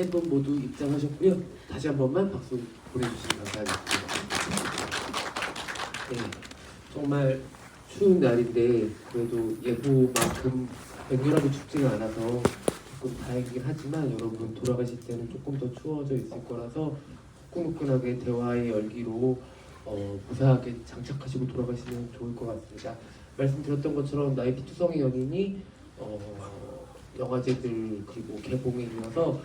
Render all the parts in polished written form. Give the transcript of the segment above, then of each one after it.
분 모두 입장하셨고요. 다시 한 번만 박수 보내주시면 감사하겠습니다. 네, 정말 추운 날인데 그래도 예보만큼 맹렬하게 춥지는 않아서 조금 다행이긴 하지만 여러분 돌아가실 때는 조금 더 추워져 있을 거라서 후끈후끈하게 대화의 열기로 무사하게 장착하시고 돌아가시면 좋을 것 같습니다. 말씀드렸던 것처럼 나이피 투성이 연인이 영화제들 그리고 개봉에 이어서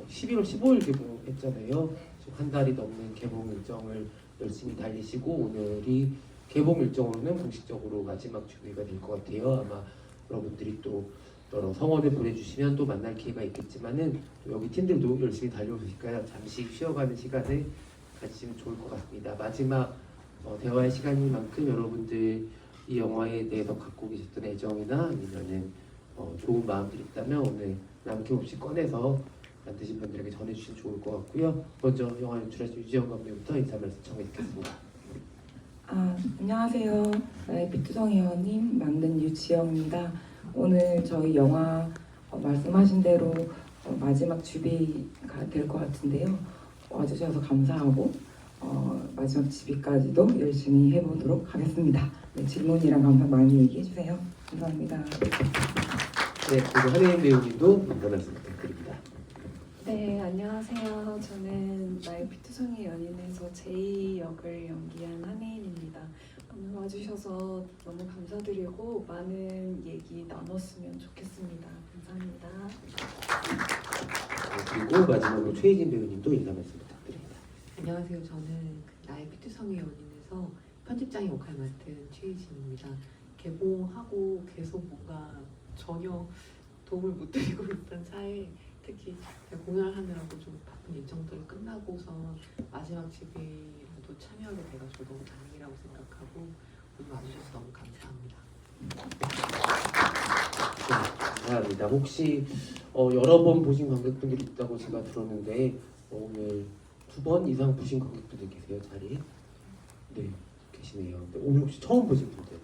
11월 15일 개봉했잖아요. 지금 한 달이 넘는 개봉 일정을 열심히 달리시고 오늘이 개봉 일정으로는 공식적으로 마지막 준비가 될 것 같아요. 아마 여러분들이 또 여러 성원을 보내주시면 또 만날 기회가 있겠지만은 또 여기 팀들도 열심히 달려오시니까요. 잠시 쉬어가는 시간을 가지시면 좋을 것 같습니다. 마지막 대화의 시간인 만큼 여러분들 이 영화에 대해서 갖고 계셨던 애정이나 아니면은 좋은 마음들이 있다면 오늘 남김없이 꺼내서 만드신 분들에게 전해주시면 좋을 것 같고요. 먼저 영화 연출하신 유지영 감독부터 인사 말씀 청해 듣겠습니다. 안녕하세요. 나이피 투성이 회원님 만든 유지영입니다. 오늘 저희 영화 말씀하신 대로 마지막 주비가 될 것 같은데요. 와주셔서 감사하고 마지막 주비까지도 열심히 해보도록 하겠습니다. 네, 질문이랑 감상 많이 얘기해 주세요. 감사합니다. 네, 그리고 한혜인 배우님도 인사 말씀 부탁드립니다. 네, 안녕하세요. 저는 나이피 투성이 연인에서 제이 역을 연기한 한혜인입니다. 오늘 와주셔서 너무 감사드리고 많은 얘기 나눴으면 좋겠습니다. 감사합니다. 네, 그리고 마지막으로 최희진 배우님도 인사 말씀 부탁드립니다. 안녕하세요. 저는 나이피 투성이 연인에서 편집장 역할 맡은 최희진입니다. 개봉하고 계속 뭔가 전혀 도움을 못 드리고 있던 차에 특히 공연을 하느라고 좀 바쁜 일정들이 끝나고서 마지막 집이라도 참여하게 돼가지고 너무 다행이라고 생각하고 오늘 와주셔서 너무 감사합니다. 네, 감사합니다. 혹시 여러 번 보신 관객분들이 있다고 제가 들었는데 오늘 2번 이상 보신 관객분들 계세요? 자리에? 네, 계시네요. 근데 오늘 혹시 처음 보신 분들?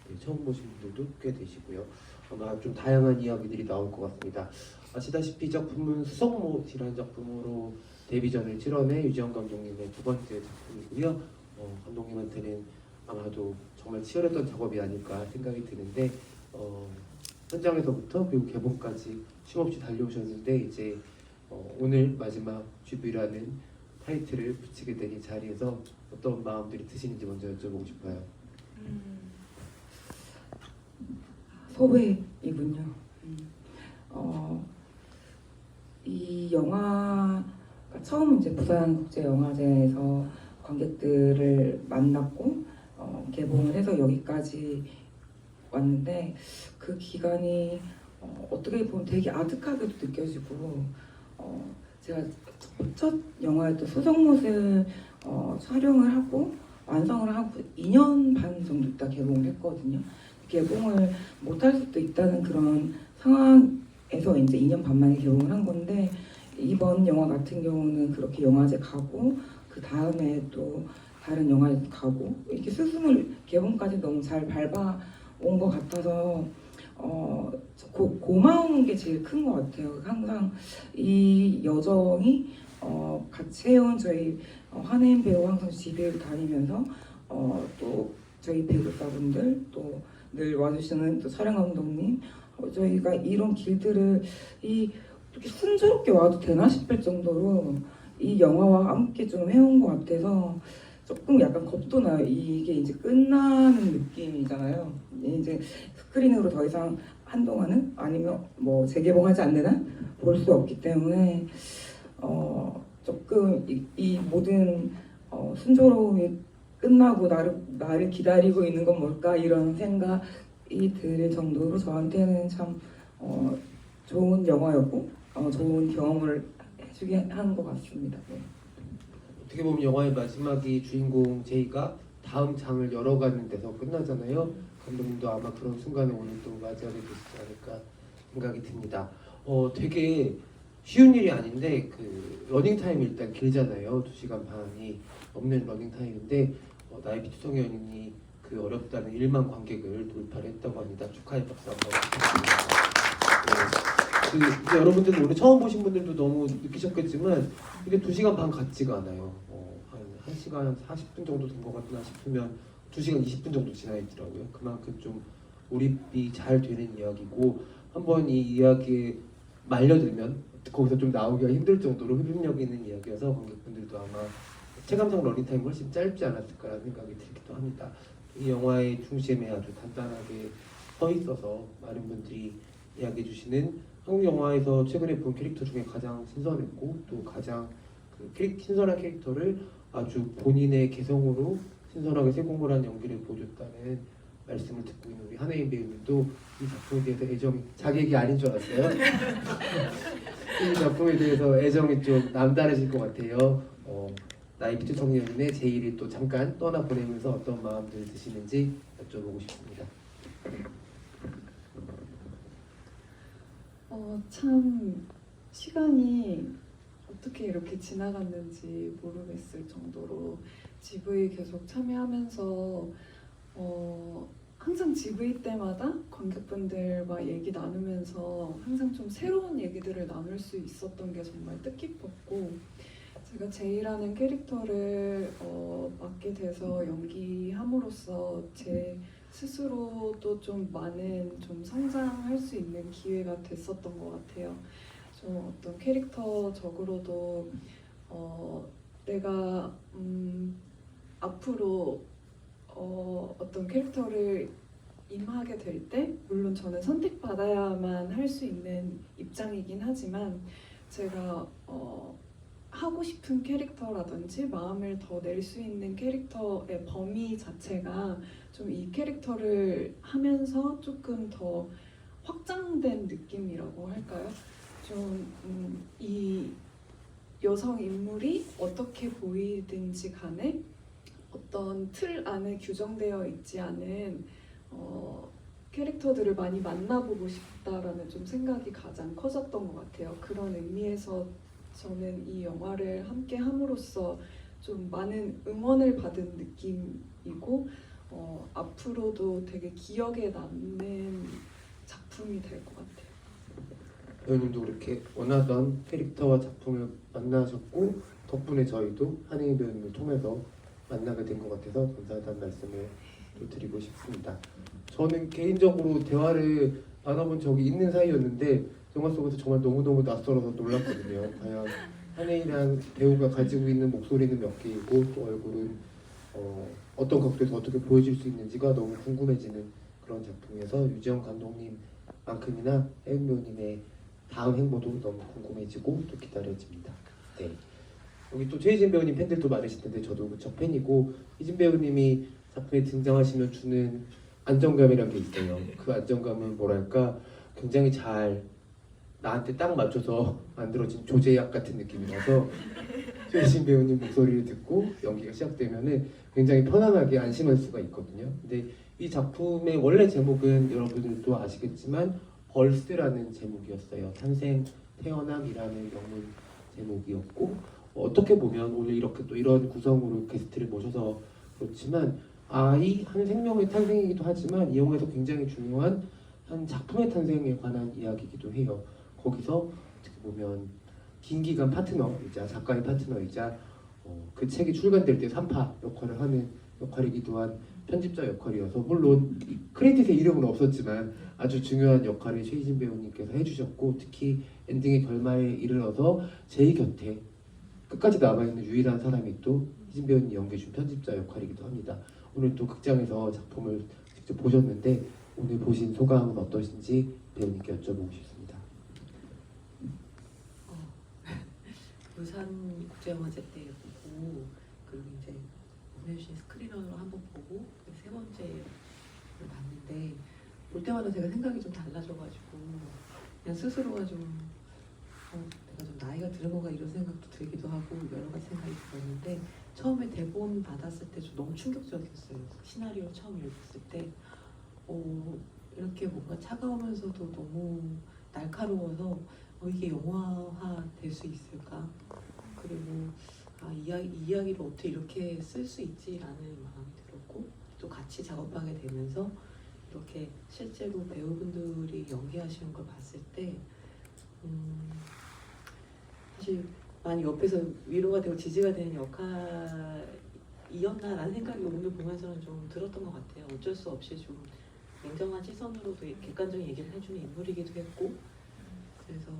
네, 처음 보신 분들도 꽤 되시고요. 아마 좀 다양한 이야기들이 나올 것 같습니다. 아시다시피 작품은 수성못이라는 작품으로 데뷔전을 치러낸 유지영 감독님의 두 번째 작품이고요. 감독님한테는 아마도 정말 치열했던 작업이 아닐까 생각이 드는데 현장에서부터 그리고 개봉까지 쉼없이 달려오셨는데 이제 오늘 마지막 주비라는 타이틀을 붙이게 된 이 자리에서 어떤 마음들이 드시는지 먼저 여쭤보고 싶어요. 소회이군요. 이 영화가 처음 이제 부산국제영화제에서 관객들을 만났고 개봉을 해서 여기까지 왔는데 그 기간이 어떻게 보면 되게 아득하게도 느껴지고 제가 첫 영화였던 수성못을 촬영을 하고 완성을 하고 2년 반 정도 있다 개봉을 했거든요. 개봉을 못할 수도 있다는 그런 상황에서 이제 2년 반 만에 개봉을 한 건데 이번 영화 같은 경우는 그렇게 영화제 가고 그 다음에 또 다른 영화제 가고 이렇게 스승을 개봉까지 너무 잘 밟아온 것 같아서 고마운 게 제일 큰 것 같아요. 항상 이 여정이 같이 해온 저희 한혜인 배우 항상 집에 다니면서 또 저희 배우사분들 또 늘 와주시는 또 촬영 감독님 저희가 이런 길들을 이렇게 순조롭게 와도 되나 싶을 정도로 이 영화와 함께 좀 해온 것 같아서 조금 약간 겁도 나요. 이게 이제 끝나는 느낌이잖아요. 이제 스크린으로 더 이상 한동안은 아니면 뭐 재개봉하지 않는 한 볼 수 없기 때문에 조금 이 모든 순조로움이 끝나고 나를 기다리고 있는 건 뭘까 이런 생각이 들 정도로 저한테는 참 좋은 영화였고 좋은 경험을 해주게 한 것 같습니다. 네. 어떻게 보면 영화의 마지막이 주인공 제이가 다음 장을 열어가는 데서 끝나잖아요. 감독님도 아마 그런 순간에 오늘 또 맞이하게 되시지 않을까 생각이 듭니다. 되게 쉬운 일이 아닌데 그 러닝 타임이 일단 길잖아요. 2시간 반이 넘는 러닝 타임인데 나이피 투성이 연인이 그 어렵다는 1만 관객을 돌파를 했다고 합니다. 축하의 박수 한번 부탁드립니다. 이제 여러분들도 오늘 처음 보신 분들도 너무 느끼셨겠지만 이게 2시간 반 같지가 않아요. 한 1시간 40분 정도 된 것 같나 싶으면 2시간 20분 정도 지나 있더라고요. 그만큼 좀 몰입이 잘 되는 이야기고 한번 이 이야기에 말려들면 거기서 좀 나오기가 힘들 정도로 흡입력 있는 이야기여서 관객분들도 아마 체감상 러닝타임이 훨씬 짧지 않았을까라는 생각이 들기도 합니다. 이 영화의 중심에 아주 단단하게 서 있어서 많은 분들이 이야기해 주시는 한국 영화에서 최근에 본 캐릭터 중에 가장 신선했고 또 가장 신선한 캐릭터를 아주 본인의 개성으로 신선하게 세공을 한 연기를 보여줬다는 말씀을 듣고 있는 우리 한혜인 배우님도 이 작품에 대해서 애정이 자기 얘기 아닌 줄 알았어요. 이 작품에 대해서 애정이 좀 남다르실 것 같아요. 나이피트 청년의 제의를 또 잠깐 떠나보내면서 어떤 마음들 드시는지 여쭤보고 싶습니다. 참 시간이 어떻게 이렇게 지나갔는지 모르겠을 정도로 GV 계속 참여하면서 항상 GV 때마다 관객분들과 얘기 나누면서 항상 좀 새로운 얘기들을 나눌 수 있었던 게 정말 뜻깊었고 제가 제이라는 캐릭터를 맡게 돼서 연기함으로써 제 스스로도 좀 많은 좀 성장할 수 있는 기회가 됐었던 것 같아요. 좀 어떤 캐릭터적으로도 내가 앞으로 어떤 캐릭터를 임하게 될 때 물론 저는 선택받아야만 할 수 있는 입장이긴 하지만 제가 하고 싶은 캐릭터라든지 마음을 더 낼 수 있는 캐릭터의 범위 자체가 좀 이 캐릭터를 하면서 조금 더 확장된 느낌이라고 할까요? 좀 이 여성 인물이 어떻게 보이든지 간에 어떤 틀 안에 규정되어 있지 않은 캐릭터들을 많이 만나보고 싶다라는 좀 생각이 가장 커졌던 것 같아요. 그런 의미에서 저는 이 영화를 함께 함으로써 좀 많은 응원을 받은 느낌이고 앞으로도 되게 기억에 남는 작품이 될 것 같아요. 배우님도 그렇게 원하던 캐릭터와 작품을 만나셨고 덕분에 저희도 한혜인 배우님을 통해서 만나게 된 것 같아서 감사하다는 말씀을 또 드리고 싶습니다. 저는 개인적으로 대화를 나눠본 적이 있는 사이였는데 영화 속에서 정말 너무너무 낯설어서 놀랐거든요. 과연 한혜인이란 배우가 가지고 있는 목소리는 몇 개이고 또 얼굴은 어떤 각도에서 어떻게 보여줄 수 있는지가 너무 궁금해지는 그런 작품이어서 유지영 감독님만큼이나 혜인 배우님의 다음 행보도 너무 궁금해지고 또 기다려집니다. 네. 여기 또 최희진 배우님 팬들도 많으실 텐데 저도 무척 팬이고 희진 배우님이 작품에 등장하시면 주는 안정감이라는 게 있어요. 그 안정감은 뭐랄까 굉장히 잘 나한테 딱 맞춰서 만들어진 조제약 같은 느낌이라서 최희진 배우님 목소리를 듣고 연기가 시작되면은 굉장히 편안하게 안심할 수가 있거든요. 근데 이 작품의 원래 제목은 여러분들도 아시겠지만 벌스라는 제목이었어요. 탄생, 태어남이라는 영문 제목이었고 어떻게 보면 오늘 이렇게 또 이런 구성으로 게스트를 모셔서 그렇지만 아이 한 생명의 탄생이기도 하지만 이 영화에서 굉장히 중요한 한 작품의 탄생에 관한 이야기이기도 해요. 거기서 어떻게 보면 긴 기간 파트너이자 작가의 파트너이자 그 책이 출간될 때 3파 역할을 하는 역할이기도 한 편집자 역할이어서 물론 크레딧에 이름은 없었지만 아주 중요한 역할을 최희진 배우님께서 해주셨고 특히 엔딩의 결말에 이르러서 제 곁에 끝까지 남아있는 유일한 사람이 또 희진 배우님이 연기해준 편집자 역할이기도 합니다. 오늘 또 극장에서 작품을 직접 보셨는데 오늘 보신 소감은 어떠신지 배우님께 여쭤보고 싶습니다. 부산 국제영화제 때 보고 그리고 이제 보내주신 스크린으로 한번 보고 세 번째를 봤는데 볼 때마다 제가 생각이 좀 달라져가지고 그냥 스스로가 좀 내가 좀 나이가 들은 건가 이런 생각도 들기도 하고 여러 가지 생각이 들었는데 처음에 대본 받았을 때 좀 너무 충격적이었어요. 시나리오 처음 읽었을 때 이렇게 뭔가 차가우면서도 너무 날카로워서 이게 영화화 될 수 있을까? 그리고 이 이야기를 어떻게 이렇게 쓸 수 있지라는 마음이 들었고 또 같이 작업하게 되면서 이렇게 실제로 배우분들이 연기하시는 걸 봤을 때 사실 많이 옆에서 위로가 되고 지지가 되는 역할이었나라는 생각이 오늘 보면서는 좀 들었던 것 같아요. 어쩔 수 없이 좀 냉정한 시선으로도 객관적인 얘기를 해주는 인물이기도 했고, 그래서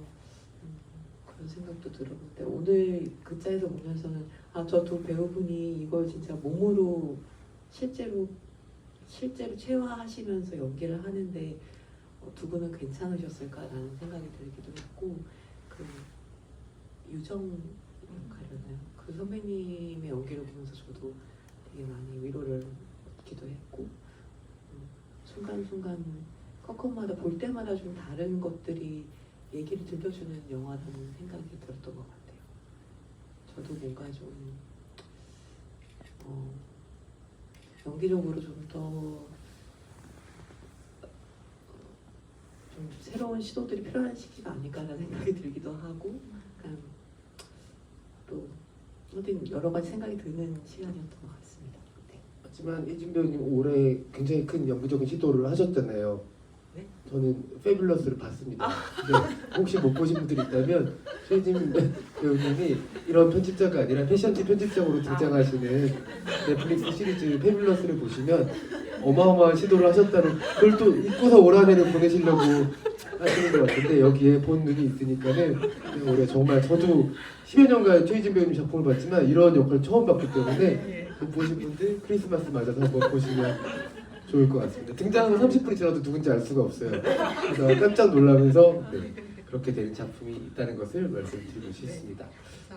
그런 생각도 들었는데 오늘 극장에서 보면서는 저 두 배우분이 이걸 진짜 몸으로 실제로 체화하시면서 연기를 하는데 두 분은 괜찮으셨을까라는 생각이 들기도 했고, 그 유정 역할이었나요? 그 선배님의 연기를 보면서 저도 되게 많이 위로를 얻기도 했고, 순간순간 컷컷마다 볼 때마다 좀 다른 것들이 얘기를 들려주는 영화라는 생각이 들었던 것 같아요. 저도 뭔가 좀 연기적으로 좀 더 좀 새로운 시도들이 필요한 시기가 아닐까라는 생각이 들기도 하고, 약간 또 아무튼 여러 가지 생각이 드는 시간이었던 것 같습니다. 네. 하지만 이진 배우님 올해 굉장히 큰 연기적인 시도를 하셨잖아요. 네? 저는 페뷸러스를 봤습니다. 근데 혹시 못 보신 분들이 있다면 최혜진 배우님이 이런 편집자가 아니라 패션지 편집장으로 등장하시는 넷플릭스 시리즈 페뷸러스를 보시면 어마어마한 시도를 하셨다는, 그걸 또 잊고서 올 한 해를 보내시려고 하시는 것 같은데 여기에 본 눈이 있으니까는 올해 정말 저도 10여 년간 최혜진 배우님 작품을 봤지만 이런 역할 처음 봤기 때문에 못 보신 분들 크리스마스 맞아서 한번 보시면 좋을 것 같습니다. 등장은 30분이 지나도 누군지 알 수가 없어요. 그래서 깜짝 놀라면서 그렇게 되는 작품이 있다는 것을 말씀드리고 싶습니다.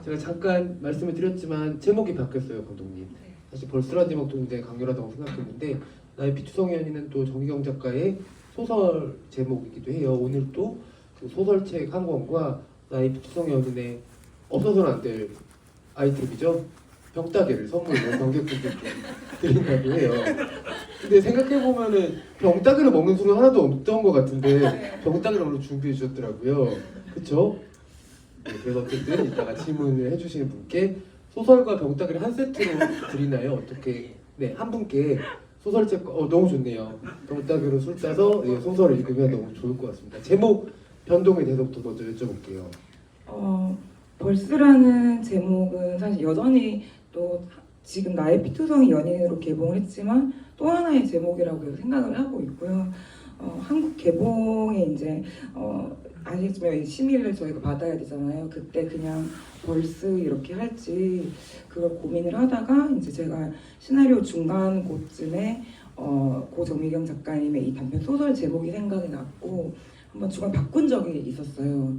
제가 잠깐 말씀을 드렸지만 제목이 바뀌었어요, 감독님. 사실 벌스라는 제목도 굉장히 강렬하다고 생각했는데 나의 피투성이 연인은 또 정기경 작가의 소설 제목이기도 해요. 오늘 또 그 소설책 한 권과 나의 피투성이 연인의 없어서는 안 될 아이템이죠. 병따개를 선물로 관객분들께 드린다고 해요. 근데 생각해보면은 병따개를 먹는 수는 하나도 없던 것 같은데 병따개를 오늘 준비해 주셨더라고요. 그쵸? 네, 그래서 어쨌든 이따가 질문을 해주시는 분께 소설과 병따개를 한 세트로 드리나요? 어떻게? 네, 한 분께 소설책 너무 좋네요. 병따개로 술 따서 소설을 읽으면 너무 좋을 것 같습니다. 제목 변동에 대해서부터 먼저 여쭤볼게요. 벌스라는 제목은 사실 여전히 또 지금 나의 피투성이 연인으로 개봉을 했지만 또 하나의 제목이라고 생각을 하고 있고요. 한국 개봉에 이제 아시겠지만 심의를 저희가 받아야 되잖아요. 그때 그냥 벌스 이렇게 할지 그걸 고민을 하다가 이제 제가 시나리오 중간 곳쯤에 고 정미경 작가님의 이 단편 소설 제목이 생각이 났고 한번 중간 바꾼 적이 있었어요.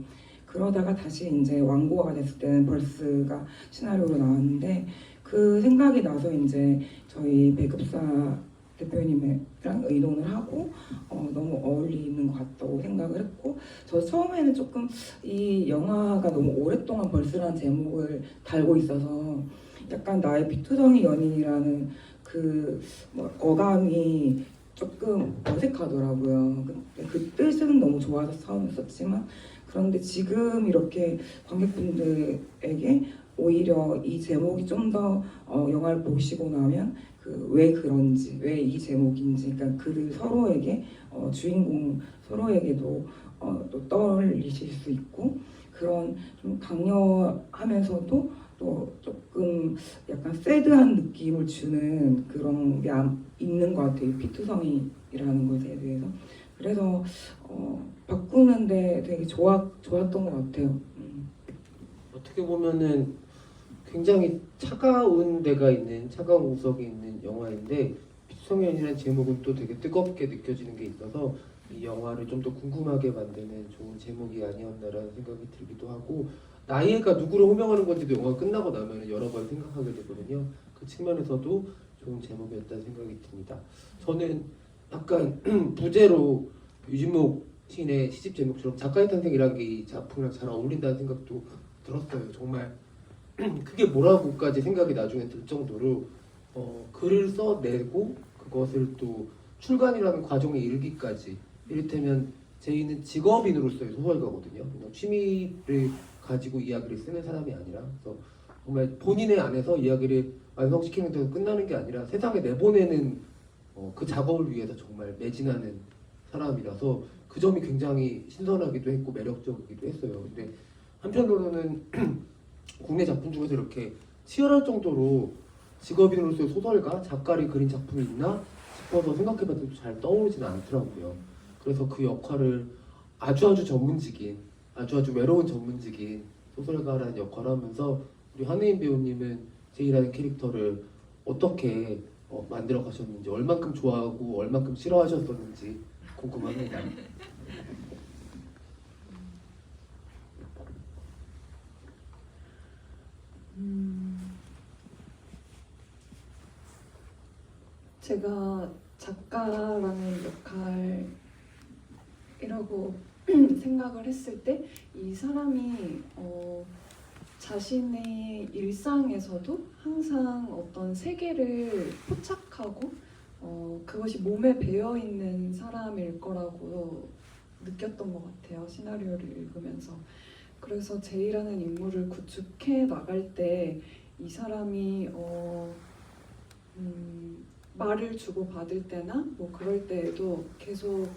그러다가 다시 이제 완고가 됐을 때는 벌스가 시나리오로 나왔는데 그 생각이 나서 이제 저희 배급사 대표님이랑 의논을 하고 너무 어울리는 것 같다고 생각을 했고 저 처음에는 조금 이 영화가 너무 오랫동안 벌스라는 제목을 달고 있어서 약간 나의 피투성이 연인이라는 그 어감이 조금 어색하더라고요. 그 뜻은 너무 좋아서 처음 썼지만 그런데 지금 이렇게 관객분들에게 오히려 이 제목이 좀 더 영화를 보시고 나면 그 왜 그런지, 왜 이 제목인지, 그러니까 그들 서로에게 주인공 서로에게도 또 떠올리실 수 있고 그런 좀 강렬하면서도 또 조금 약간 새드한 느낌을 주는 그런 게 있는 것 같아요. 피투성이라는 것에 대해서. 그래서 바꾸는데 되게 좋았던 것 같아요. 어떻게 보면은 굉장히 차가운 데가 있는 차가운 구석이 있는 영화인데 피투성이연이라는 제목은 또 되게 뜨겁게 느껴지는 게 있어서 이 영화를 좀 더 궁금하게 만드는 좋은 제목이 아니었나라는 생각이 들기도 하고 나이가 누구를 호명하는 건지도 영화가 끝나고 나면 여러 번 생각하게 되거든요. 그 측면에서도 좋은 제목이었다는 생각이 듭니다. 저는 약간 부제로 유진목 시인의 시집 제목처럼 작가의 탄생이라는 게 이 작품이랑 잘 어울린다는 생각도 들었어요. 정말 그게 뭐라고까지 생각이 나중에 들 정도로 글을 써내고 그것을 또 출간이라는 과정에 이르기까지 이를테면 제이는 직업인으로서의 소설가거든요. 그냥 취미를 가지고 이야기를 쓰는 사람이 아니라 그래서 정말 본인의 안에서 이야기를 완성시키는 데서 끝나는 게 아니라 세상에 내보내는 그 작업을 위해서 정말 매진하는 사람이라서 그 점이 굉장히 신선하기도 했고 매력적이기도 했어요. 근데 한편으로는 국내 작품 중에서 이렇게 치열할 정도로 직업인으로서의 소설가, 작가를 그린 작품이 있나 싶어서 생각해봤는데 잘 떠오르지는 않더라고요. 그래서 그 역할을 아주 전문직인, 아주 외로운 전문직인 소설가라는 역할을 하면서 우리 한혜인 배우님은 제이라는 캐릭터를 어떻게 만들어 가셨는지, 얼만큼 좋아하고 얼만큼 싫어하셨었는지 궁금합니다. 제가 작가라는 역할이라고 생각을 했을 때 이 사람이 자신의 일상에서도 항상 어떤 세계를 포착하고 그것이 몸에 배어 있는 사람일 거라고 느꼈던 것 같아요. 시나리오를 읽으면서. 그래서 제이라는 인물을 구축해 나갈 때 이 사람이 말을 주고 받을 때나 뭐 그럴 때에도 계속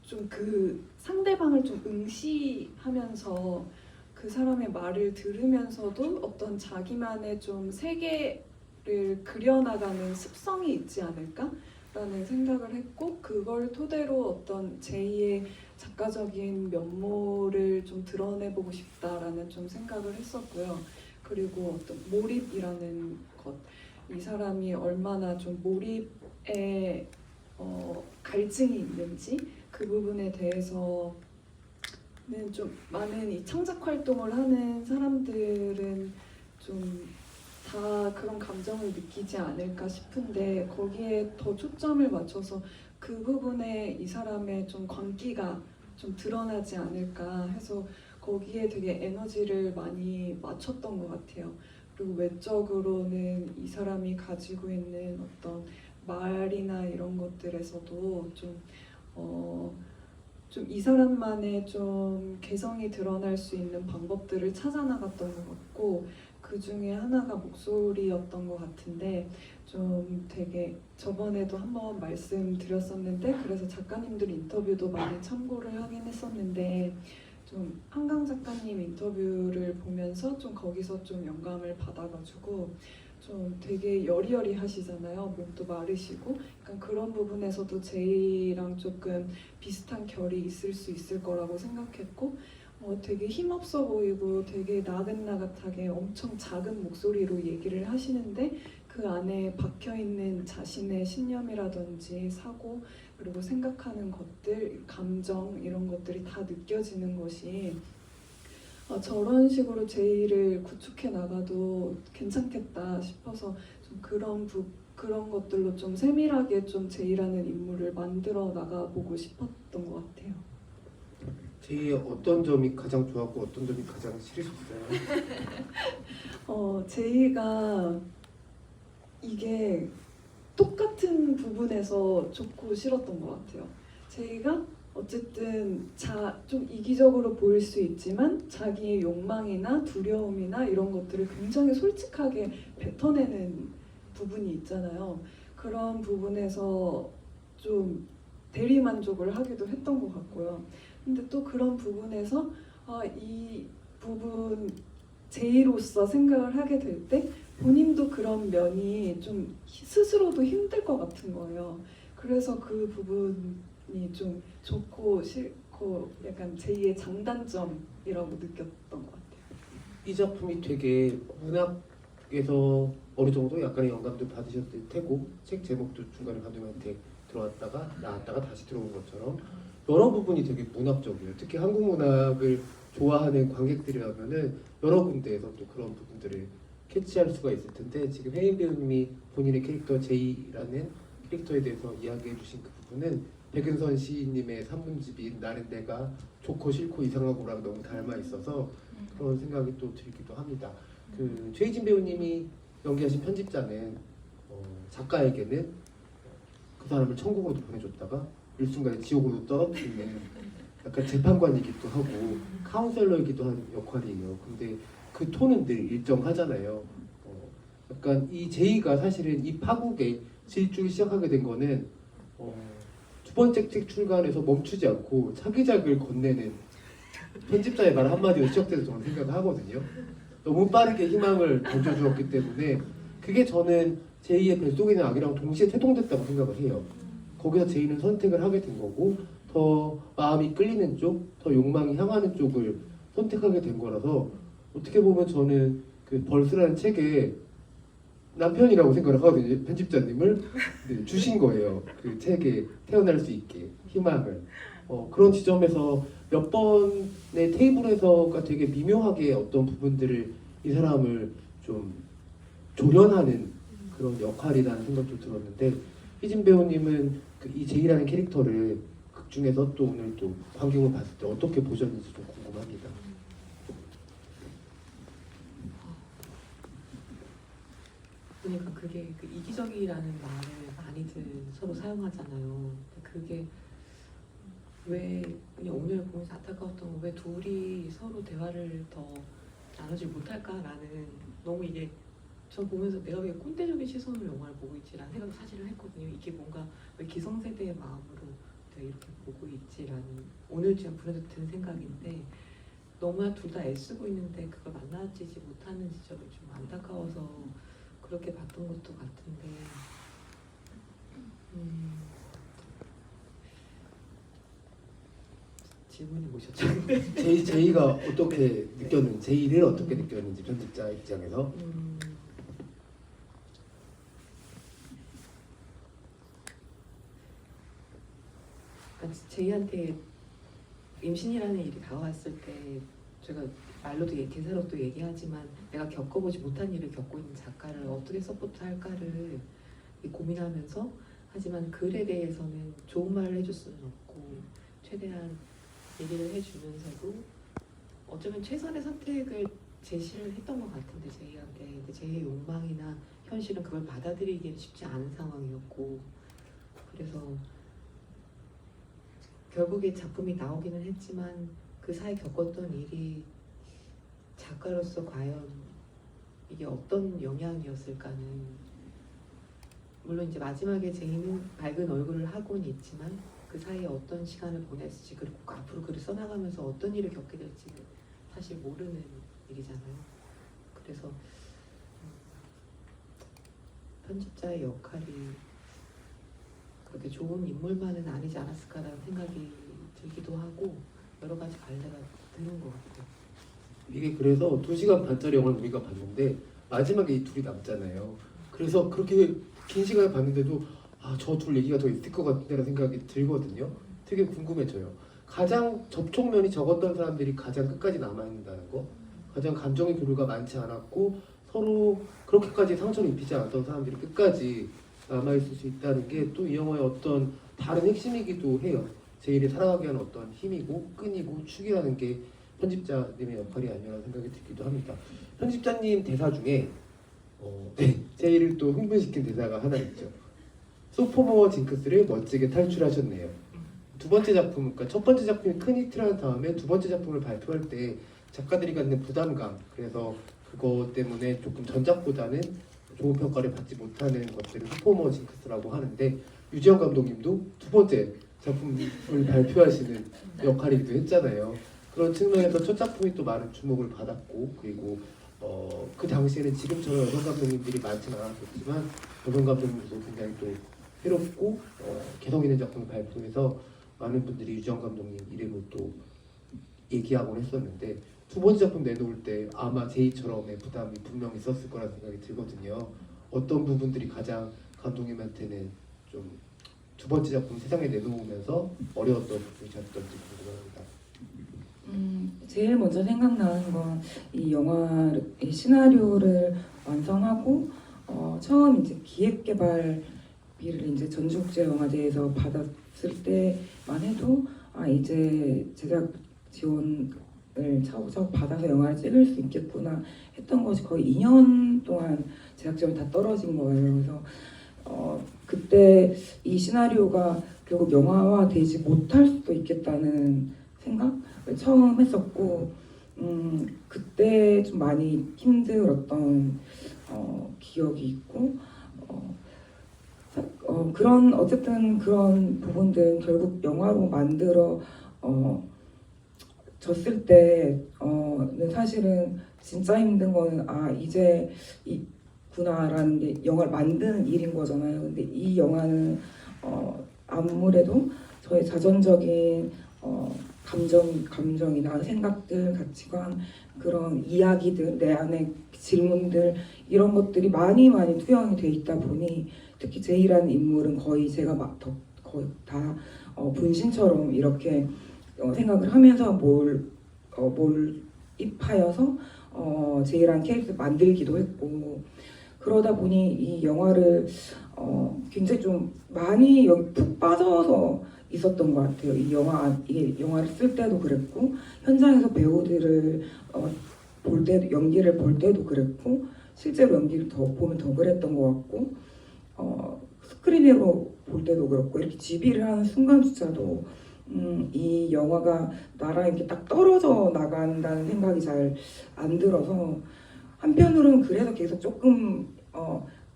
좀 그 상대방을 좀 응시하면서 그 사람의 말을 들으면서도 어떤 자기만의 좀 세계를 그려나가는 습성이 있지 않을까라는 생각을 했고, 그걸 토대로 어떤 제이의 작가적인 면모를 좀 드러내보고 싶다라는 좀 생각을 했었고요. 그리고 어떤 몰입이라는 것, 이 사람이 얼마나 좀 몰입에 갈증이 있는지 그 부분에 대해서는 좀 많은 이 창작 활동을 하는 사람들은 좀 다 그런 감정을 느끼지 않을까 싶은데, 거기에 더 초점을 맞춰서 그 부분에 이 사람의 좀 광기가 좀 드러나지 않을까 해서 거기에 되게 에너지를 많이 맞췄던 것 같아요. 그리고 외적으로는 이 사람이 가지고 있는 어떤 말이나 이런 것들에서도 좀 이 사람만의 좀 개성이 드러날 수 있는 방법들을 찾아 나갔던 것 같고, 그 중에 하나가 목소리였던 것 같은데, 좀 되게 저번에도 한번 말씀드렸었는데, 그래서 작가님들 인터뷰도 많이 참고를 하긴 했었는데, 좀 한강 작가님 인터뷰를 보면서 좀 거기서 좀 영감을 받아가지고 좀 되게 여리여리 하시잖아요. 목도 마르시고 약간 그런 부분에서도 제이랑 조금 비슷한 결이 있을 수 있을 거라고 생각했고, 되게 힘없어 보이고 되게 나긋나긋하게 엄청 작은 목소리로 얘기를 하시는데 그 안에 박혀있는 자신의 신념이라든지 사고, 그리고 생각하는 것들, 감정 이런 것들이 다 느껴지는 것이 저런 식으로 제이를 구축해 나가도 괜찮겠다 싶어서 좀 그런 것들로 좀 세밀하게 좀 제이라는 인물을 만들어 나가보고 싶었던 것 같아요. 제이의 어떤 점이 가장 좋았고 어떤 점이 가장 싫으셨어요? 제이가 이게 똑같은 부분에서 좋고 싫었던 것 같아요. 제이가 어쨌든 좀 이기적으로 보일 수 있지만 자기의 욕망이나 두려움이나 이런 것들을 굉장히 솔직하게 뱉어내는 부분이 있잖아요. 그런 부분에서 좀 대리만족을 하기도 했던 것 같고요. 근데 또 그런 부분에서 이 부분 제이로서 생각을 하게 될 때 본인도 그런 면이 좀 스스로도 힘들 것 같은 거예요. 그래서 그 부분이 좀 좋고 싫고 약간 제이의 장단점이라고 느꼈던 것 같아요. 이 작품이 되게 문학에서 어느 정도 약간의 영감도 받으셨을 테고, 책 제목도 중간에 감독님한테 들어왔다가 나왔다가 다시 들어온 것처럼 여러 부분이 되게 문학적이에요. 특히 한국 문학을 좋아하는 관객들이라면은 여러 군데에서 또 그런 부분들을 캐치할 수가 있을 텐데, 지금 혜인 배우님이 본인의 캐릭터 제이라는 캐릭터에 대해서 이야기해 주신 그 부분은 백은선 시인님의 산문집인 나는 내가 좋고 싫고 이상하고랑 너무 닮아 있어서 그런 생각이 또 들기도 합니다. 그 최희진 배우님이 연기하신 편집자는 작가에게는 그 사람을 천국으로도 보내줬다가 일순간에 지옥으로 떨어뜨리는 약간 재판관이기도 하고 카운셀러이기도 한 역할이에요. 근데 그 톤은 늘 일정하잖아요. 약간 이 제이가 사실은 이 파국에 질주를 시작하게 된 거는 번째 책 출간에서 멈추지 않고 차기작을 건네는 편집자의 말 한마디로 시작돼서 저는 생각을 하거든요. 너무 빠르게 희망을 던져주었기 때문에 그게 저는 제2의 뱃속에 있는 아기랑 동시에 태동됐다고 생각을 해요. 거기서 제2는 선택을 하게 된 거고 더 마음이 끌리는 쪽, 더 욕망이 향하는 쪽을 선택하게 된 거라서 어떻게 보면 저는 그 벌스라는 책에 남편이라고 생각을 하거든요. 편집자님을 주신 거예요. 그 책에 태어날 수 있게 희망을. 그런 지점에서 몇 번의 테이블에서가 되게 미묘하게 어떤 부분들을 이 사람을 좀 조련하는 그런 역할이라는 생각도 들었는데 희진 배우님은 이 제이라는 캐릭터를 극 중에서 또 오늘 또 광경을 봤을 때 어떻게 보셨는지 좀 궁금합니다. 그러니까 그게 그 이기적이라는 말을 많이들 서로 사용하잖아요. 그게 왜 그냥 오늘 보면서 안타까웠던 건 왜 둘이 서로 대화를 더 나누지 못할까라는 너무 이게 저 보면서 내가 왜 꼰대적인 시선으로 영화를 보고 있지라는 생각을 사실은 했거든요. 이게 뭔가 왜 기성세대의 마음으로 내가 이렇게 보고 있지라는 오늘 지금 불현듯 든 생각인데 너무나 둘 다 애쓰고 있는데 그걸 만나지지 못하는 지점이 좀 안타까워서 그렇게 봤던 것도 같은데 질문이 뭐셨죠? 제이가 어떻게 느꼈는지, 제이를 어떻게 느꼈는지 편집자 입장에서. 그러니까 제이한테 임신이라는 일이 다가왔을 때 제가 말로도 대사로도 얘기하지만 내가 겪어보지 못한 일을 겪고 있는 작가를 어떻게 서포트할까를 고민하면서 하지만 글에 대해서는 좋은 말을 해줄 수는 없고 최대한 얘기를 해주면서도 어쩌면 최선의 선택을 제시를 했던 것 같은데 제이한테 근데 제이의 욕망이나 현실은 그걸 받아들이기는 쉽지 않은 상황이었고 그래서 결국에 작품이 나오기는 했지만 그 사이 겪었던 일이 작가로서 과연 이게 어떤 영향이었을까는 물론 이제 마지막에 제이는 밝은 얼굴을 하고는 있지만 그 사이에 어떤 시간을 보냈을지 그리고 앞으로 글을 써나가면서 어떤 일을 겪게 될지는 사실 모르는 일이잖아요. 그래서 편집자의 역할이 그렇게 좋은 인물만은 아니지 않았을까라는 생각이 들기도 하고 여러 가지 갈래가 드는 것 같아요. 이게 그래서 2시간 반짜리 영화를 우리가 봤는데 마지막에 이 둘이 남잖아요. 그래서 그렇게 긴 시간을 봤는데도 저 둘 얘기가 더 있을 것 같다는 생각이 들거든요. 되게 궁금해져요. 가장 접촉면이 적었던 사람들이 가장 끝까지 남아있다는 거, 가장 감정의 교류가 많지 않았고 서로 그렇게까지 상처를 입히지 않았던 사람들이 끝까지 남아있을 수 있다는 게 또 이 영화의 어떤 다른 핵심이기도 해요. 제이를 살아가게 하는 어떤 힘이고 끈이고 축이라는 게 편집자님의 역할이 아니라는 생각이 들기도 합니다. 편집자님 대사 중에 제이를 또 흥분시킨 대사가 하나 있죠. 소포머 징크스를 멋지게 탈출하셨네요. 두 번째 작품, 그러니까 첫 번째 작품이 큰 히트를 한 다음에 두 번째 작품을 발표할 때 작가들이 갖는 부담감, 그래서 그것 때문에 조금 전작보다는 좋은 평가를 받지 못하는 것들을 소포머 징크스라고 하는데 유지영 감독님도 두 번째 작품을 발표하시는 역할이기도 했잖아요. 그런 측면에서 첫 작품이 또 많은 주목을 받았고 그리고 그 당시에는 지금처럼 여성 감독님들이 많지는 않았었지만 여성 감독님도 굉장히 또 새롭고 개성 있는 작품을 발표해서 많은 분들이 유지영 감독님 이름을 또 얘기하곤 했었는데 두 번째 작품 내놓을 때 아마 제이처럼의 부담이 분명히 있었을 거라는 생각이 들거든요. 어떤 부분들이 가장 감독님한테는 좀 두 번째 작품 세상에 내놓으면서 어려웠던 부분이셨던지 궁금합니다. 제일 먼저 생각나는 건 이 영화의 시나리오를 완성하고 처음 이제 기획개발비를 이제 전주국제영화제에서 받았을 때만 해도 이제 제작 지원을 차곡차곡 받아서 영화를 찍을 수 있겠구나 했던 것이 거의 2년 동안 제작 지원이 다 떨어진 거예요. 그래서 그때 이 시나리오가 결국 영화화 되지 못할 수도 있겠다는 생각을 처음 했었고 그때 좀 많이 힘들었던 기억이 있고 그런 어쨌든 그런 부분들 결국 영화로 만들어 졌을 때는 사실은 진짜 힘든 거는 이제 구나라는 게 영화를 만드는 일인 거잖아요. 근데 이 영화는 아무래도 저의 자전적인 감정이나 생각들, 가치관, 그런 이야기들, 내 안에 질문들 이런 것들이 많이 투영이 돼 있다 보니 특히 제이라는 인물은 거의 제가 거의 다 분신처럼 이렇게 생각을 하면서 몰입하여서 제이라는 캐릭터 만들기도 했고 그러다 보니 이 영화를 굉장히 좀 많이 여기 푹 빠져서 있었던 것 같아요. 이게 영화를 쓸 때도 그랬고 현장에서 배우들을 볼 때도 연기를 볼 때도 그랬고 실제로 연기를 보면 더 그랬던 것 같고 스크린으로 볼 때도 그렇고 이렇게 지비를 하는 순간조차도 이 영화가 나랑 이렇게 딱 떨어져 나간다는 생각이 잘 안 들어서 한편으로는 그래서 계속 조금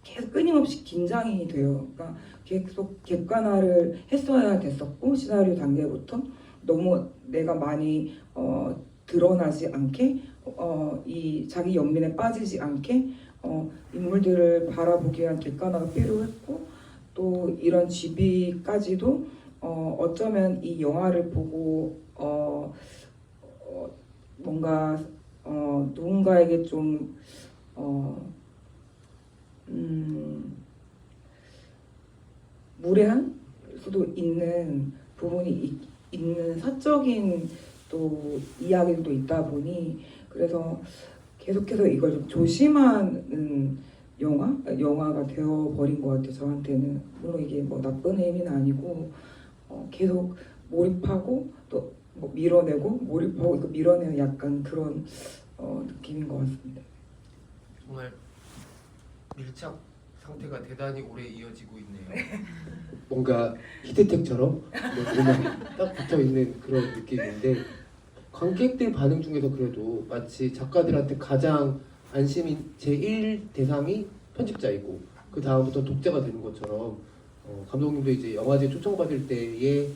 계속 끊임없이 긴장이 돼요. 그러니까 계속 객관화를 했어야 됐었고 시나리오 단계부터 너무 내가 많이 드러나지 않게 이 자기 연민에 빠지지 않게 인물들을 바라보기 위한 객관화가 필요했고 또 이런 GB까지도 어쩌면 이 영화를 보고 뭔가 누군가에게 좀 무례한 수도 있는 부분이 있는 사적인 또 이야기도 있다 보니 그래서 계속해서 이걸 좀 조심하는 영화가 되어버린 것 같아요. 저한테는 물론 이게 뭐 나쁜 의미는 아니고 계속 몰입하고 또 뭐 밀어내고 몰입하고 이거 밀어내는 약간 그런 느낌인 것 같습니다. 정말 밀착 상태가 대단히 오래 이어지고 있네요. 뭔가 히트텍처럼 그냥 딱 붙어 있는 그런 느낌인데 관객들 반응 중에서 그래도 마치 작가들한테 가장 안심인 제1 대상이 편집자이고 그 다음부터 독자가 되는 것처럼 감독님도 이제 영화제 초청받을 때에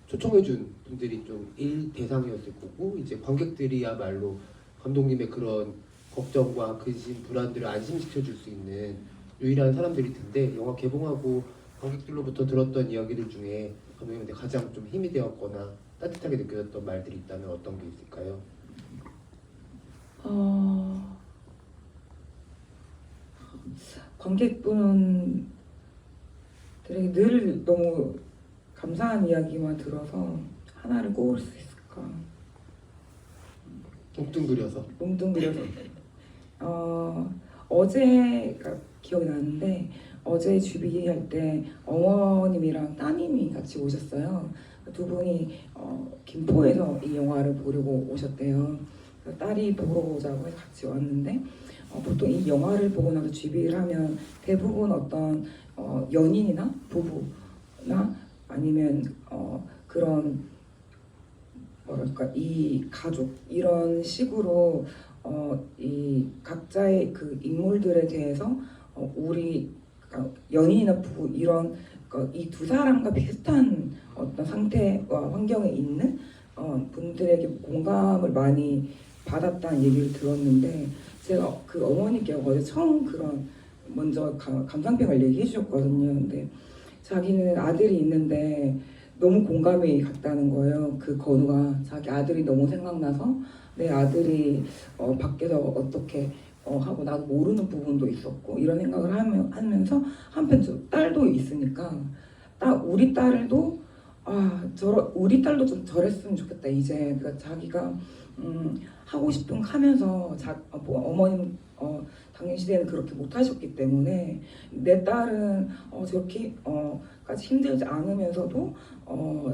초청해준 분들이 좀 1 대상이었을 거고 이제 관객들이야말로 감독님의 그런 걱정과 근심, 불안들을 안심시켜줄 수 있는 유일한 사람들일 텐데 영화 개봉하고 관객들로부터 들었던 이야기들 중에 감독님한테 가장 좀 힘이 되었거나 따뜻하게 느껴졌던 말들이 있다면 어떤 게 있을까요? 관객분들에게 늘 너무 감사한 이야기만 들어서 하나를 꼽을 수 있을까? 뭉뚱그려서 어제가 기억이 나는데 어제 주비할 때 어머님이랑 따님이 같이 오셨어요. 두 분이 김포에서 이 영화를 보려고 오셨대요. 딸이 보러 오자고 해서 같이 왔는데 보통 이 영화를 보고 나서 주비를 하면 대부분 어떤 연인이나 부부나 아니면 그런 뭐랄까 이 가족 이런 식으로 이 각자의 그 인물들에 대해서 우리 그러니까 연인이나 부부 이런 이 두 사람과 비슷한 어떤 상태와 환경에 있는 분들에게 공감을 많이 받았다는 얘기를 들었는데 제가 그 어머니께 어제 처음 그런 먼저 감상평을 얘기해 주셨거든요. 근데 자기는 아들이 있는데 너무 공감이 갔다는 거예요. 그 건우가 자기 아들이 너무 생각나서 내 아들이 밖에서 어떻게 하고 나도 모르는 부분도 있었고 이런 생각을 하면서 한편 딸도 있으니까 우리 딸도 우리 딸도 좀 저랬으면 좋겠다 이제. 그러니까 자기가 하고 싶은 거 하면서 어머님 당연 시대는 그렇게 못 하셨기 때문에 내 딸은 저렇게 까지 힘들지 않으면서도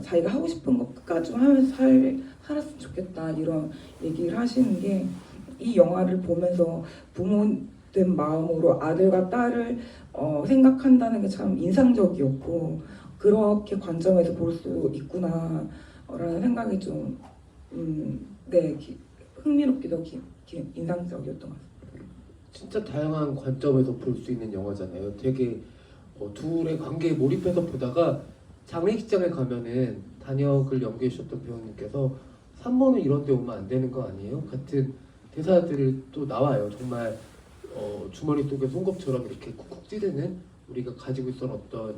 자기가 하고 싶은 것까지 좀 하면서 살았으면 좋겠다 이런 얘기를 하시는 게 이 영화를 보면서 부모된 마음으로 아들과 딸을 생각한다는 게 참 인상적이었고 그렇게 관점에서 볼 수 있구나 라는 생각이 좀 흥미롭기도 인상적이었던 것 같습니다. 진짜 다양한 관점에서 볼 수 있는 영화잖아요. 되게 둘의 관계에 몰입해서 보다가 장례식장에 가면은 단역을 연기해 주셨던 배우님께서 3번은 이런 데 오면 안 되는 거 아니에요? 같은 대사들이 또 나와요. 정말 주머니 속에 송곳처럼 이렇게 쿡쿡 찌르는 우리가 가지고 있던 어떤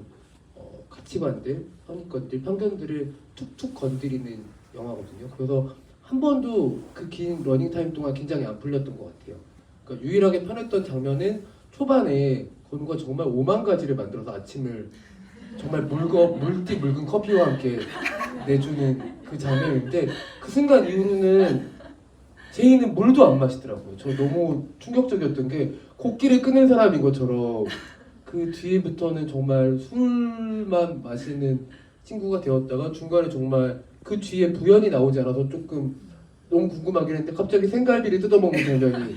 가치관들, 선입견들, 편견들을 툭툭 건드리는 영화거든요. 그래서 한 번도 그 긴 러닝타임 동안 긴장이 안 풀렸던 것 같아요. 그러니까 유일하게 편했던 장면은 초반에 건우가 정말 5만 가지를 만들어서 아침을 정말 물띠 묽은 커피와 함께 내주는 그 장면인데 그 순간 이후로는 제이는 물도 안 마시더라고요. 저 너무 충격적이었던 게 코끼리 끊는 사람인 것처럼 그 뒤부터는 정말 술만 마시는 친구가 되었다가 중간에 정말 그 뒤에 부연이 나오지 않아서 조금 너무 궁금하긴 했는데 갑자기 생갈비를 뜯어먹는 장면이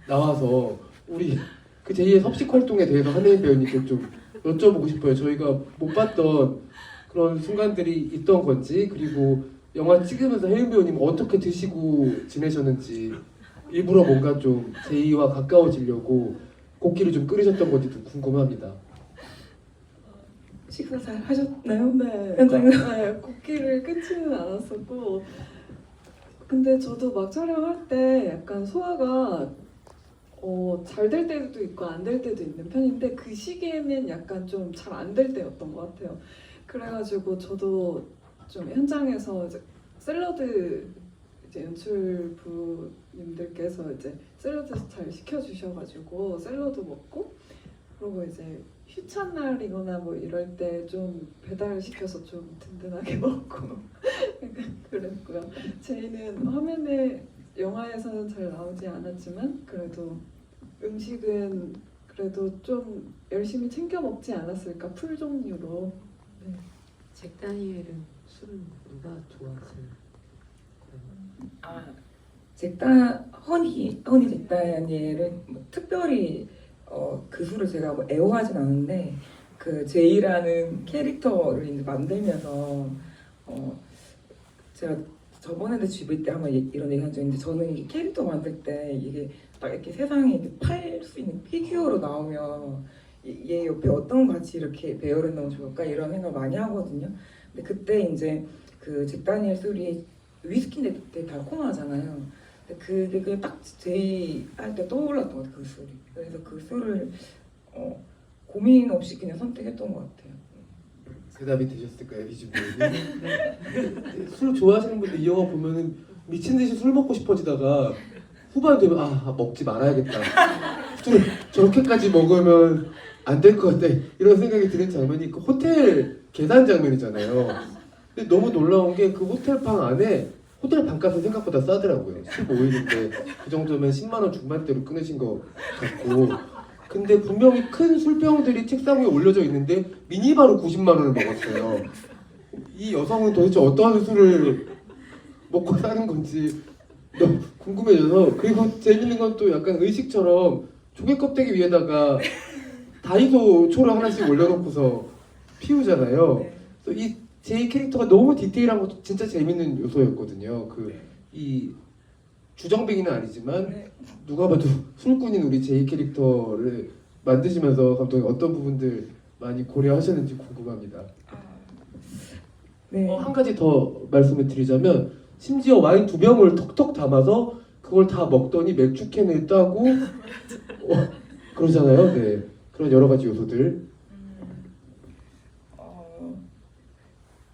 나와서 우리 그 제2의 섭식 활동에 대해서 한혜인 배우님께 좀 여쭤보고 싶어요. 저희가 못 봤던 그런 순간들이 있던 건지 그리고 영화 찍으면서 혜인 배우님 어떻게 드시고 지내셨는지 일부러 뭔가 좀 제2와 가까워지려고 코끼리 좀 끓이셨던 건지 좀 궁금합니다. 식사 잘 하셨나요? 네, 현장에서? 네, 곡기를 끊지는 않았었고 근데 저도 막 촬영할 때 약간 소화가 잘 될 때도 있고 안 될 때도 있는 편인데 그 시기에는 약간 좀 잘 안 될 때였던 것 같아요. 그래가지고 저도 좀 현장에서 이제 샐러드 이제 연출부님들께서 이제 샐러드 잘 시켜주셔가지고 샐러드 먹고 그리고 이제 휴찬 날이거나 뭐 이럴 때 좀 배달 시켜서 좀 든든하게 먹고 그랬고요. 제이는 화면에 영화에서는 잘 나오지 않았지만 그래도 음식은 그래도 좀 열심히 챙겨 먹지 않았을까 풀 종류로. 네. 잭 다니엘은 술은 누가 좋아하세요? 허니 잭 다니엘은 뭐 특별히 그 술을 제가 뭐 애호하진 않은데 그 제이라는 캐릭터를 이제 만들면서 제가 저번에도 GV 때 한번 이런 얘기 한 적 있는데 저는 이 캐릭터 만들 때 이게 딱 이렇게 세상에 이렇게 팔 수 있는 피규어로 나오면 얘 옆에 어떤 같이 이렇게 배열해 놓으면 좋을까 이런 생각을 많이 하거든요. 근데 그때 이제 그 잭 다니엘 술이 위스키인데 되게 달콤하잖아요. 근데 그게 딱 제이 할 때 떠올랐던 것 같아요. 그 술이. 그래서 그 술을 고민 없이 그냥 선택했던 것 같아요. 대답이 되셨을까요, 이준배술 좋아하시는 분들 이 영화 보면은 미친 듯이 술 먹고 싶어지다가 후반 되면 먹지 말아야겠다. 술 저렇게까지 먹으면 안 될 것 같다 이런 생각이 드는 장면이 그 호텔 계산 장면이잖아요. 근데 너무 놀라운 게 그 호텔 방 안에 호텔 방값은 생각보다 싸더라고요. 15일인데 그 정도면 10만 원 중반대로 끊으신 것 같고 근데 분명히 큰 술병들이 책상 위에 올려져 있는데 미니바로 90만 원을 먹었어요. 이 여성은 도대체 어떠한 술을 먹고 사는 건지 너무 궁금해져서 그리고 재밌는 건 또 약간 의식처럼 조개 껍데기 위에다가 다이소 초를 하나씩 올려놓고서 피우잖아요. 그래서 이 제 캐릭터가 너무 디테일한 것도 진짜 재밌는 요소였거든요. 이 주정뱅이는 아니지만 누가 봐도 술꾼인 우리 제이 캐릭터를 만드시면서 감독님 어떤 부분들 많이 고려하셨는지 궁금합니다. 네. 한 가지 더 말씀을 드리자면 심지어 와인 2병을 턱턱 담아서 그걸 다 먹더니 맥주캔을 따고 그러잖아요. 네. 그런 여러 가지 요소들.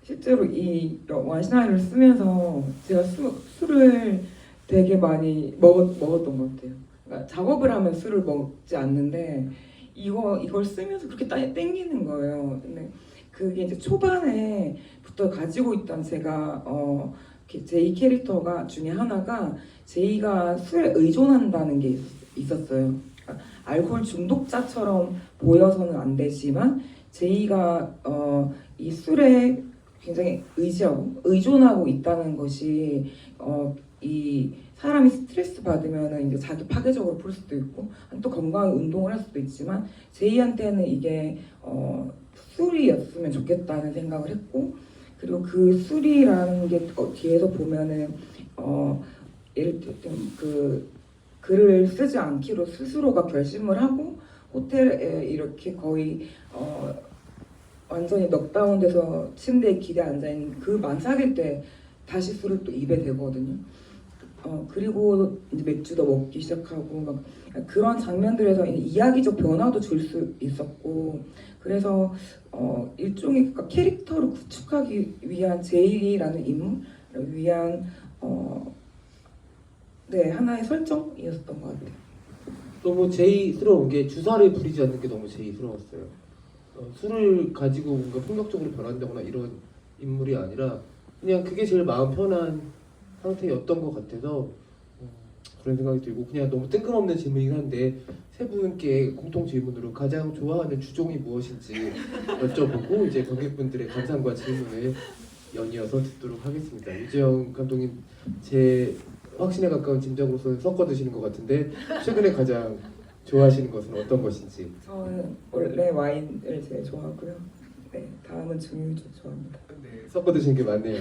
실제로 이 영화 시나리오를 쓰면서 제가 술을 되게 많이 먹었던 것 같아요. 그러니까 작업을 하면 술을 먹지 않는데 이걸 쓰면서 그렇게 땡기는 거예요. 근데 그게 이제 초반에부터 가지고 있던 제가 제이 캐릭터가 중에 하나가 제이가 술에 의존한다는 게 있었어요. 그러니까 알코올 중독자처럼 보여서는 안 되지만 제이가 이 술에 굉장히 의존하고 있다는 것이 이 사람이 스트레스 받으면은 이제 자기 파괴적으로 볼 수도 있고 또 건강한 운동을 할 수도 있지만 제이한테는 이게 술이었으면 좋겠다는 생각을 했고 그리고 그 술이라는 게 뒤에서 보면은 예를 들면 그 글을 쓰지 않기로 스스로가 결심을 하고 호텔에 이렇게 거의 완전히 넉다운돼서 침대에 기대 앉아 있는 그 만삭일 때 다시 술을 또 입에 대거든요. 그리고 이제 맥주도 먹기 시작하고 막 그런 장면들에서 이야기적 변화도 줄 수 있었고, 그래서 일종의 그러니까 캐릭터를 구축하기 위한 제이라는 인물을 위한 네, 하나의 설정이었던 것 같아요. 너무 제이스러운 게 주사를 부리지 않는 게 너무 제이스러웠어요. 술을 가지고 뭔가 폭력적으로 변한다거나 이런 인물이 아니라 그냥 그게 제일 마음 편한 상태였던 것 같아서 그런 생각이 들고, 그냥 너무 뜬금없는 질문이긴 한데 세 분께 공통 질문으로 가장 좋아하는 주종이 무엇인지 여쭤보고 이제 관객분들의 감상과 질문을 연이어서 듣도록 하겠습니다. 유재영 감독님, 제 확신에 가까운 짐작으로서는 섞어 드시는 것 같은데 최근에 가장 좋아하시는 것은 어떤 것인지. 저는 원래 와인을 제일 좋아하고요. 네, 다음은 증류주 좋아합니다. 네, 섞어 드시는 게 많네요.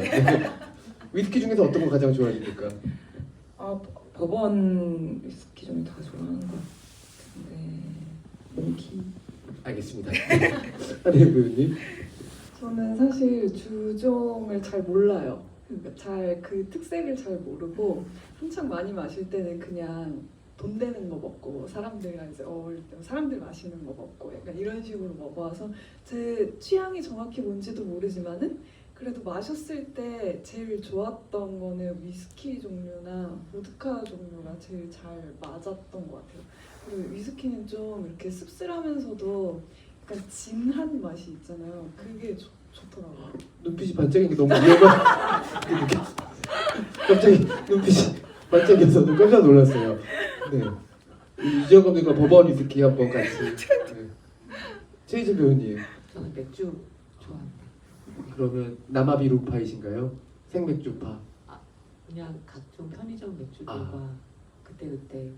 위스키 중에서 어떤 거 가장 좋아하십니까? 버번 위스키 중에 다 좋아하는 것 같은데 몽키. 알겠습니다. 한혜연 배우님. 저는 사실 주종을 잘 몰라요. 그러니까 잘 그 특색을 잘 모르고 한창 많이 마실 때는 그냥 돈 되는 거 먹고 사람들이랑 이제 어울릴 때 사람들 마시는 거 먹고 약간 이런 식으로 먹어와서 제 취향이 정확히 뭔지도 모르지만은 그래도 마셨을 때 제일 좋았던 거는 위스키 종류나 보드카 종류가 제일 잘 맞았던 것 같아요. 그리고 위스키는 좀 이렇게 씁쓸하면서도 약간 진한 맛이 있잖아요. 그게 좋더라고요. 눈빛이 반짝이는 게 너무 위험한. 갑자기 눈빛이 반짝여서 너무 깜짝 놀랐어요. 네. 유재영 감독과 버번 위스키 한번 같이. 네. 최희진 배우님. 저는 맥주 좋아합니다. 그러면 남아비루파이신가요? 생맥주파. 그냥 각종 편의점 맥주들과 그때그때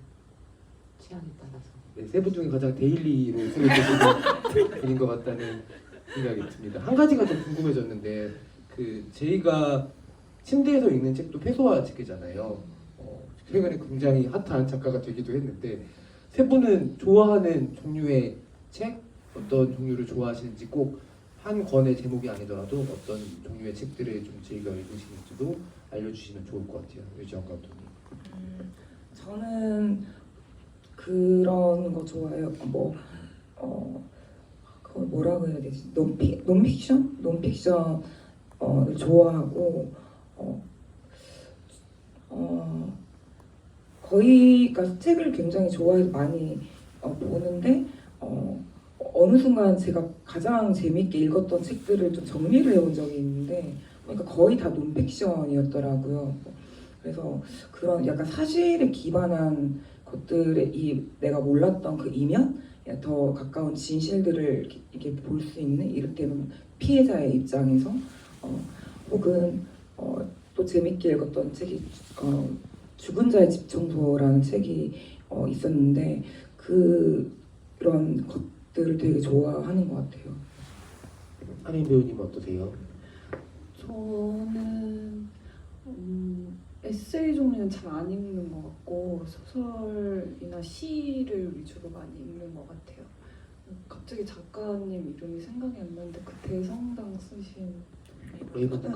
취향에 따라서. 네, 세 분 중에 가장 데일리로 생각하시는 분인 것 같다는 생각이 듭니다. 한 가지가 좀 궁금해졌는데, 그 제이가 침대에서 읽는 책도 패소화 책이잖아요. 최근에 굉장히 핫한 작가가 되기도 했는데, 세 분은 좋아하는 종류의 책, 어떤 종류를 좋아하시는지, 꼭 한 권의 제목이 아니더라도 어떤 종류의 책들을 좀 즐겨 읽으시는지도 알려주시면 좋을 것 같아요. 유지영 감독님. 저는 그런 거 좋아해요. 그걸 뭐라고 해야 되지? 논픽션? 논픽션을 좋아하고 거의 그러니까 책을 굉장히 좋아해서 많이 보는데 어느 순간 제가 가장 재밌게 읽었던 책들을 좀 정리를 해온 적이 있는데, 그러니까 거의 다 논픽션이었더라고요. 그래서 그런 약간 사실에 기반한 것들에 내가 몰랐던 그 이면, 더 가까운 진실들을 이렇게 볼 수 있는, 이를테면 피해자의 입장에서 혹은 또 재밌게 읽었던 책이 죽은 자의 집 청소라는 책이 있었는데, 그런 것들을 되게 좋아하는 것 같아요. 한인 배우님 어떠세요? 저는 에세이 종류는 잘 안 읽는 것 같고 소설이나 시를 위주로 많이 읽는 것 같아요. 갑자기 작가님 이름이 생각이 안 나는데 그 대성당 쓰신 레이먼드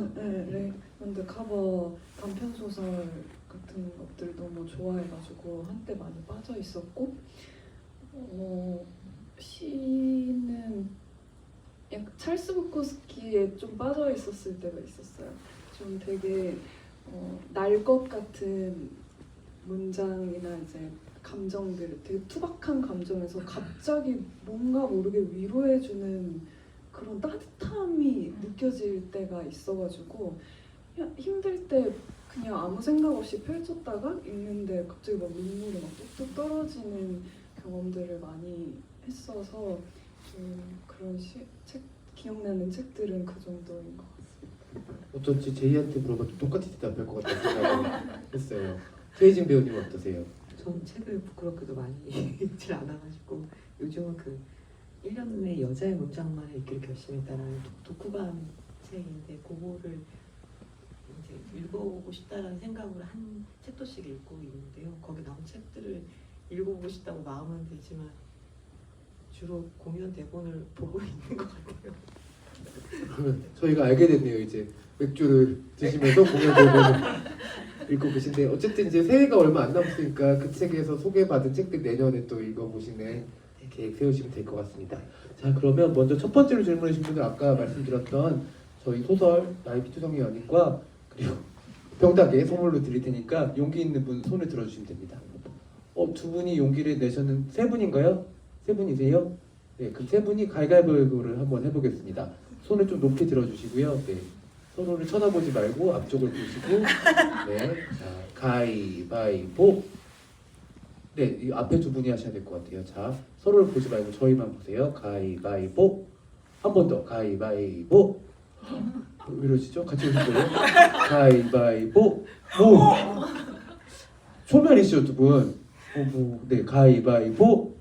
레이먼드 카버 단편 소설 같은 것들 너무 좋아해가지고 한때 많이 빠져 있었고, 시는 약간 찰스 부코스키에 좀 빠져 있었을 때가 있었어요. 좀 되게 날 것 같은 문장이나 이제 감정들, 되게 투박한 감정에서 갑자기 뭔가 모르게 위로해주는 그런 따뜻함이 느껴질 때가 있어가지고 그냥 힘들 때 그냥 아무 생각 없이 펼쳤다가 읽는데 갑자기 막 눈물이 막 뚝뚝 떨어지는 경험들을 많이 했어서 좀 그런 기억나는 책들은 그 정도인 것 같습니다. 어쩐지 제이한테 물어봐도 똑같이 대답할 것 같다는 생각을 했어요. 최희진 배우님 어떠세요? 저는 책을 부끄럽게도 많이 읽질 않아가지고 요즘은 그 1년 후에 여자의 문장만을 읽기를 결심했다라는 독후감 책인데 그거를 이제 읽어보고 싶다라는 생각으로 한 책도씩 읽고 있는데요. 거기 나온 책들을 읽어보고 싶다고 마음은 들지만 주로 공연 대본을 보고 있는 것 같아요. 그러면 저희가 알게 됐네요. 이제 맥주를 드시면서 공연 대본을 읽고 계신데 어쨌든 이제 새해가 얼마 안 남았으니까 그 책에서 소개받은 책들 내년에 또 읽어보시는 계획 세우시면 될 것 같습니다. 자 그러면 먼저 첫 번째로 질문하신 분은 아까 말씀드렸던 저희 소설 나의 피투성이 연인과 그리고 병닭에 선물로 드릴 테니까 용기 있는 분 손을 들어주시면 됩니다. 두 분이 용기를 내셨는 세 분인가요? 세 분이세요? 네, 그 세 분이 가위바위보를 한번 해보겠습니다. 손을 좀 높이 들어주시고요. 네, 서로를 쳐다보지 말고 앞쪽을 보시고, 네, 자 가위바위보. 네, 이 앞에 두 분이 하셔야 될 것 같아요. 자, 서로를 보지 말고 저희만 보세요. 가위바위보. 한 번 더 가위바위보. 왜 이러시죠? 같이 오실 거예요? 가위바위보. 오. 초면이시죠 두 분. 네, 가위바위보.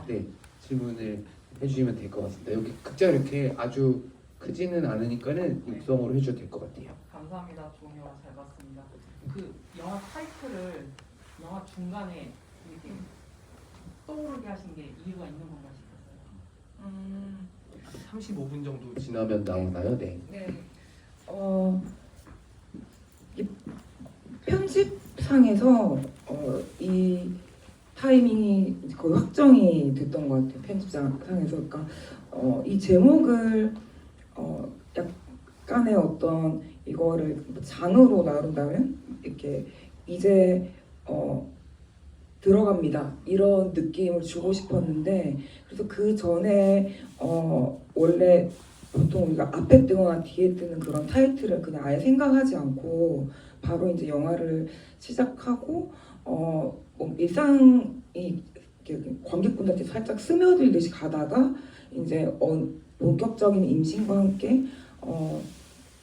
네, 질문을 해주시면 될 것 같습니다. 여기 극장 이렇게 아주 크지는 않으니까는 육성으로 해주셔도 될 것 같아요. 감사합니다. 좋은 영화 잘 봤습니다. 그 영화 타이틀을 영화 중간에 이렇게 떠오르게 하신 게 이유가 있는 건가 싶었어요. 35분 정도 지나면 나오나요? 네. 네. 이 편집상에서 이 타이밍이 거의 확정이 됐던 것 같아요. 편집상에서. 그러니까 이 제목을 약간의 어떤 이거를 장으로 나눈다면 이렇게 이제 들어갑니다. 이런 느낌을 주고 싶었는데 그래서 그 전에 원래 보통 우리가 앞에 뜨거나 뒤에 뜨는 그런 타이틀을 그냥 아예 생각하지 않고 바로 이제 영화를 시작하고 뭐 일상이 이렇게 관객분들한테 살짝 스며들듯이 가다가 이제 본격적인 임신과 함께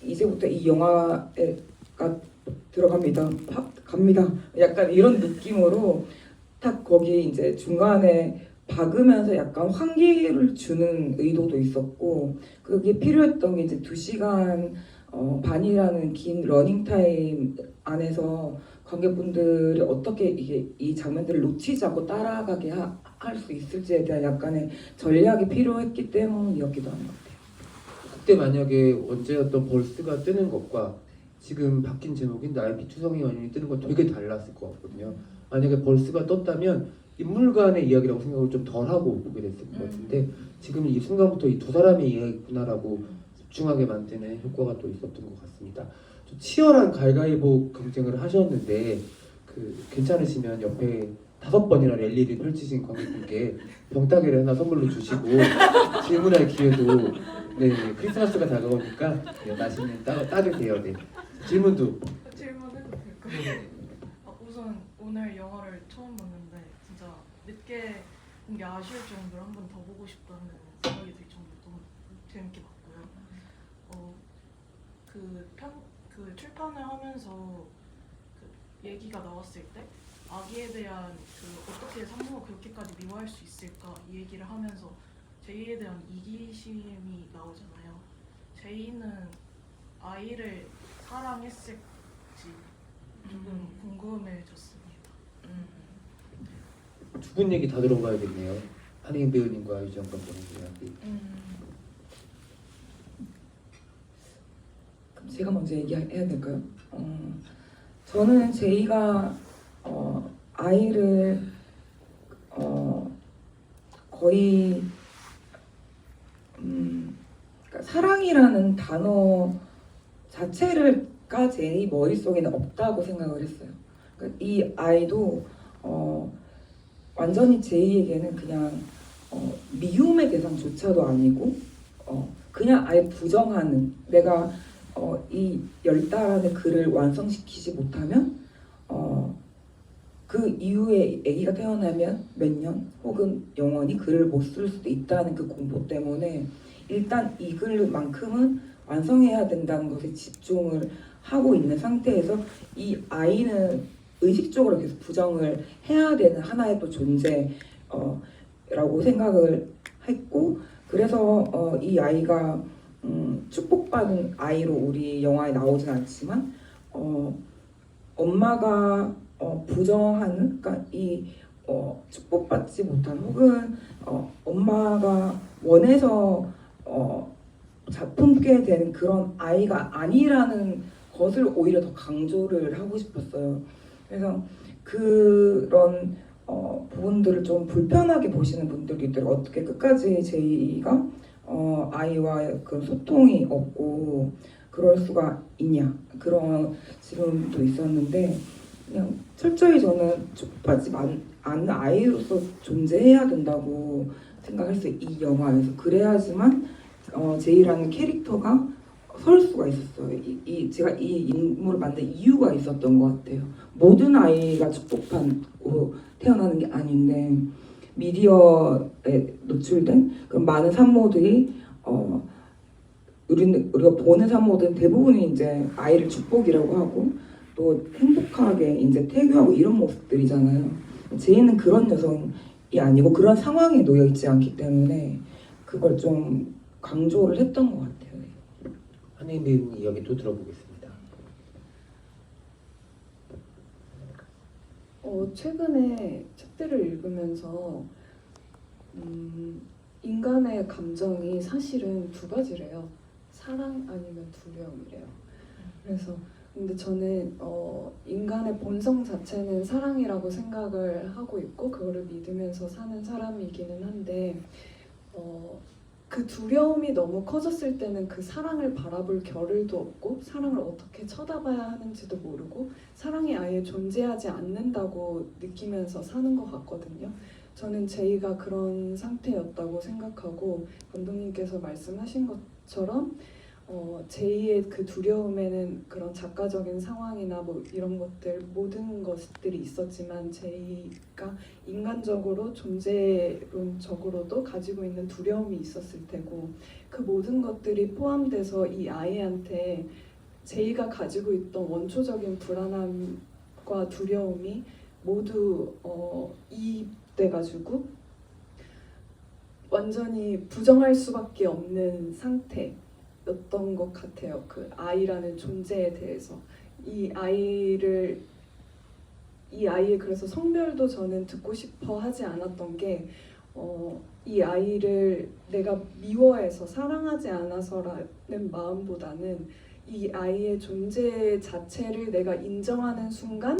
이제부터 이 영화가 들어갑니다. 갑니다. 약간 이런 느낌으로 딱 거기 이제 중간에 박으면서 약간 환기를 주는 의도도 있었고 그게 필요했던 게 이제 2시간 반이라는 긴 러닝타임 안에서 관객분들이 어떻게 이 장면들을 놓치지 않고 따라가게 할 수 있을지에 대한 약간의 전략이 필요했기 때문이었기도 한 것 같아요. 그때 만약에 원제였던 벌스가 뜨는 것과 지금 바뀐 제목인 나의 피투성이 연인이 뜨는 건 되게 달랐을 것 같거든요. 만약에 벌스가 떴다면 인물 간의 이야기라고 생각을 좀 덜하고 보게 됐을 것 같은데 지금 이 순간부터 이 두 사람의 이야기구나라고 집중하게 만드는 효과가 또 있었던 것 같습니다. 좀 치열한 가위바위보 경쟁을 하셨는데 괜찮으시면 옆에 5번이나 랠리를 펼치신 관객분께 병따개를 하나 선물로 주시고 질문할 기회도 네 크리스마스가 다가오니까 네, 맛있는 따르세요. 네 질문도 질문해도 될까요? 우선 오늘 영화를 처음 봤는데 진짜 늦게 본 게 아쉬울 정도로 한 번 더 보고 싶다는 생각이 들 정도로 너무 재밌게 봤고요. 그 출판을 하면서 그 얘기가 나왔을 때 아기에 대한 어떻게 산모가 그렇게까지 미워할 수 있을까 이 얘기를 하면서 제이에 대한 이기심이 나오잖아요. 제이는 아이를 사랑했을지 조금 궁금해졌습니다. 두 분 얘기 다 들어봐야겠네요. 한혜인 배우님과 유정 감독님한테. 그럼 제가 먼저 얘기해야 될까요? 저는 제이가 아이를 거의 그러니까 사랑이라는 단어 자체가 제이 머릿속에는 없다고 생각을 했어요. 그러니까 이 아이도 완전히 제이에게는 그냥 미움의 대상조차도 아니고 그냥 아예 부정하는 내가 이 10달 글을 완성시키지 못하면 그 이후에 아기가 태어나면 몇 년 혹은 영원히 글을 못 쓸 수도 있다는 그 공포 때문에 일단 이 글만큼은 완성해야 된다는 것에 집중을 하고 있는 상태에서 이 아이는 의식적으로 계속 부정을 해야 되는 하나의 또 존재라고 생각을 했고 그래서 이 아이가 축복받은 아이로 우리 영화에 나오진 않지만 엄마가 부정하는 그러니까 이 축복받지 못한 혹은 엄마가 원해서 품게 된 그런 아이가 아니라는 것을 오히려 더 강조를 하고 싶었어요. 그래서 그런 부분들을 좀 불편하게 보시는 분들도 있더라고요. 어떻게 끝까지 제이가 아이와 그 소통이 없고 그럴 수가 있냐, 그런 질문도 있었는데, 그냥 철저히 저는 축복받지 않는 아이로서 존재해야 된다고 생각했어요, 이 영화에서. 그래야지만 제이라는 캐릭터가 설 수가 있었어요. 제가 이 인물을 만든 이유가 있었던 것 같아요. 모든 아이가 축복받고 태어나는 게 아닌데, 미디어에 노출된 그 많은 산모들이 우리가 보는 산모들은 대부분이 이제 아이를 축복이라고 하고 또 행복하게 이제 태교하고 이런 모습들이잖아요. 제이는 그런 여성이 아니고 그런 상황에 놓여 있지 않기 때문에 그걸 좀 강조를 했던 것 같아요. 한혜인 배우님 이야기 또 들어보겠습니다. 최근에 책들을 읽으면서 인간의 감정이 사실은 두 가지래요. 사랑 아니면 두려움이래요. 그래서 근데 저는 인간의 본성 자체는 사랑이라고 생각을 하고 있고 그거를 믿으면서 사는 사람이기는 한데 그 두려움이 너무 커졌을 때는 그 사랑을 바라볼 겨를도 없고 사랑을 어떻게 쳐다봐야 하는지도 모르고 사랑이 아예 존재하지 않는다고 느끼면서 사는 것 같거든요. 저는 제이가 그런 상태였다고 생각하고 감독님께서 말씀하신 것처럼 제이의 그 두려움에는 그런 작가적인 상황이나 뭐 이런 것들 모든 것들이 있었지만 제이가 인간적으로 존재론적으로도 가지고 있는 두려움이 있었을 테고 그 모든 것들이 포함돼서 이 아이한테 제이가 가지고 있던 원초적인 불안함과 두려움이 모두 이입돼가지고 완전히 부정할 수밖에 없는 상태였던 것 같아요. 그 아이라는 존재에 대해서 이 아이의 그래서 성별도 저는 듣고 싶어 하지 않았던 게 이 아이를 내가 미워해서 사랑하지 않아서라는 마음보다는 이 아이의 존재 자체를 내가 인정하는 순간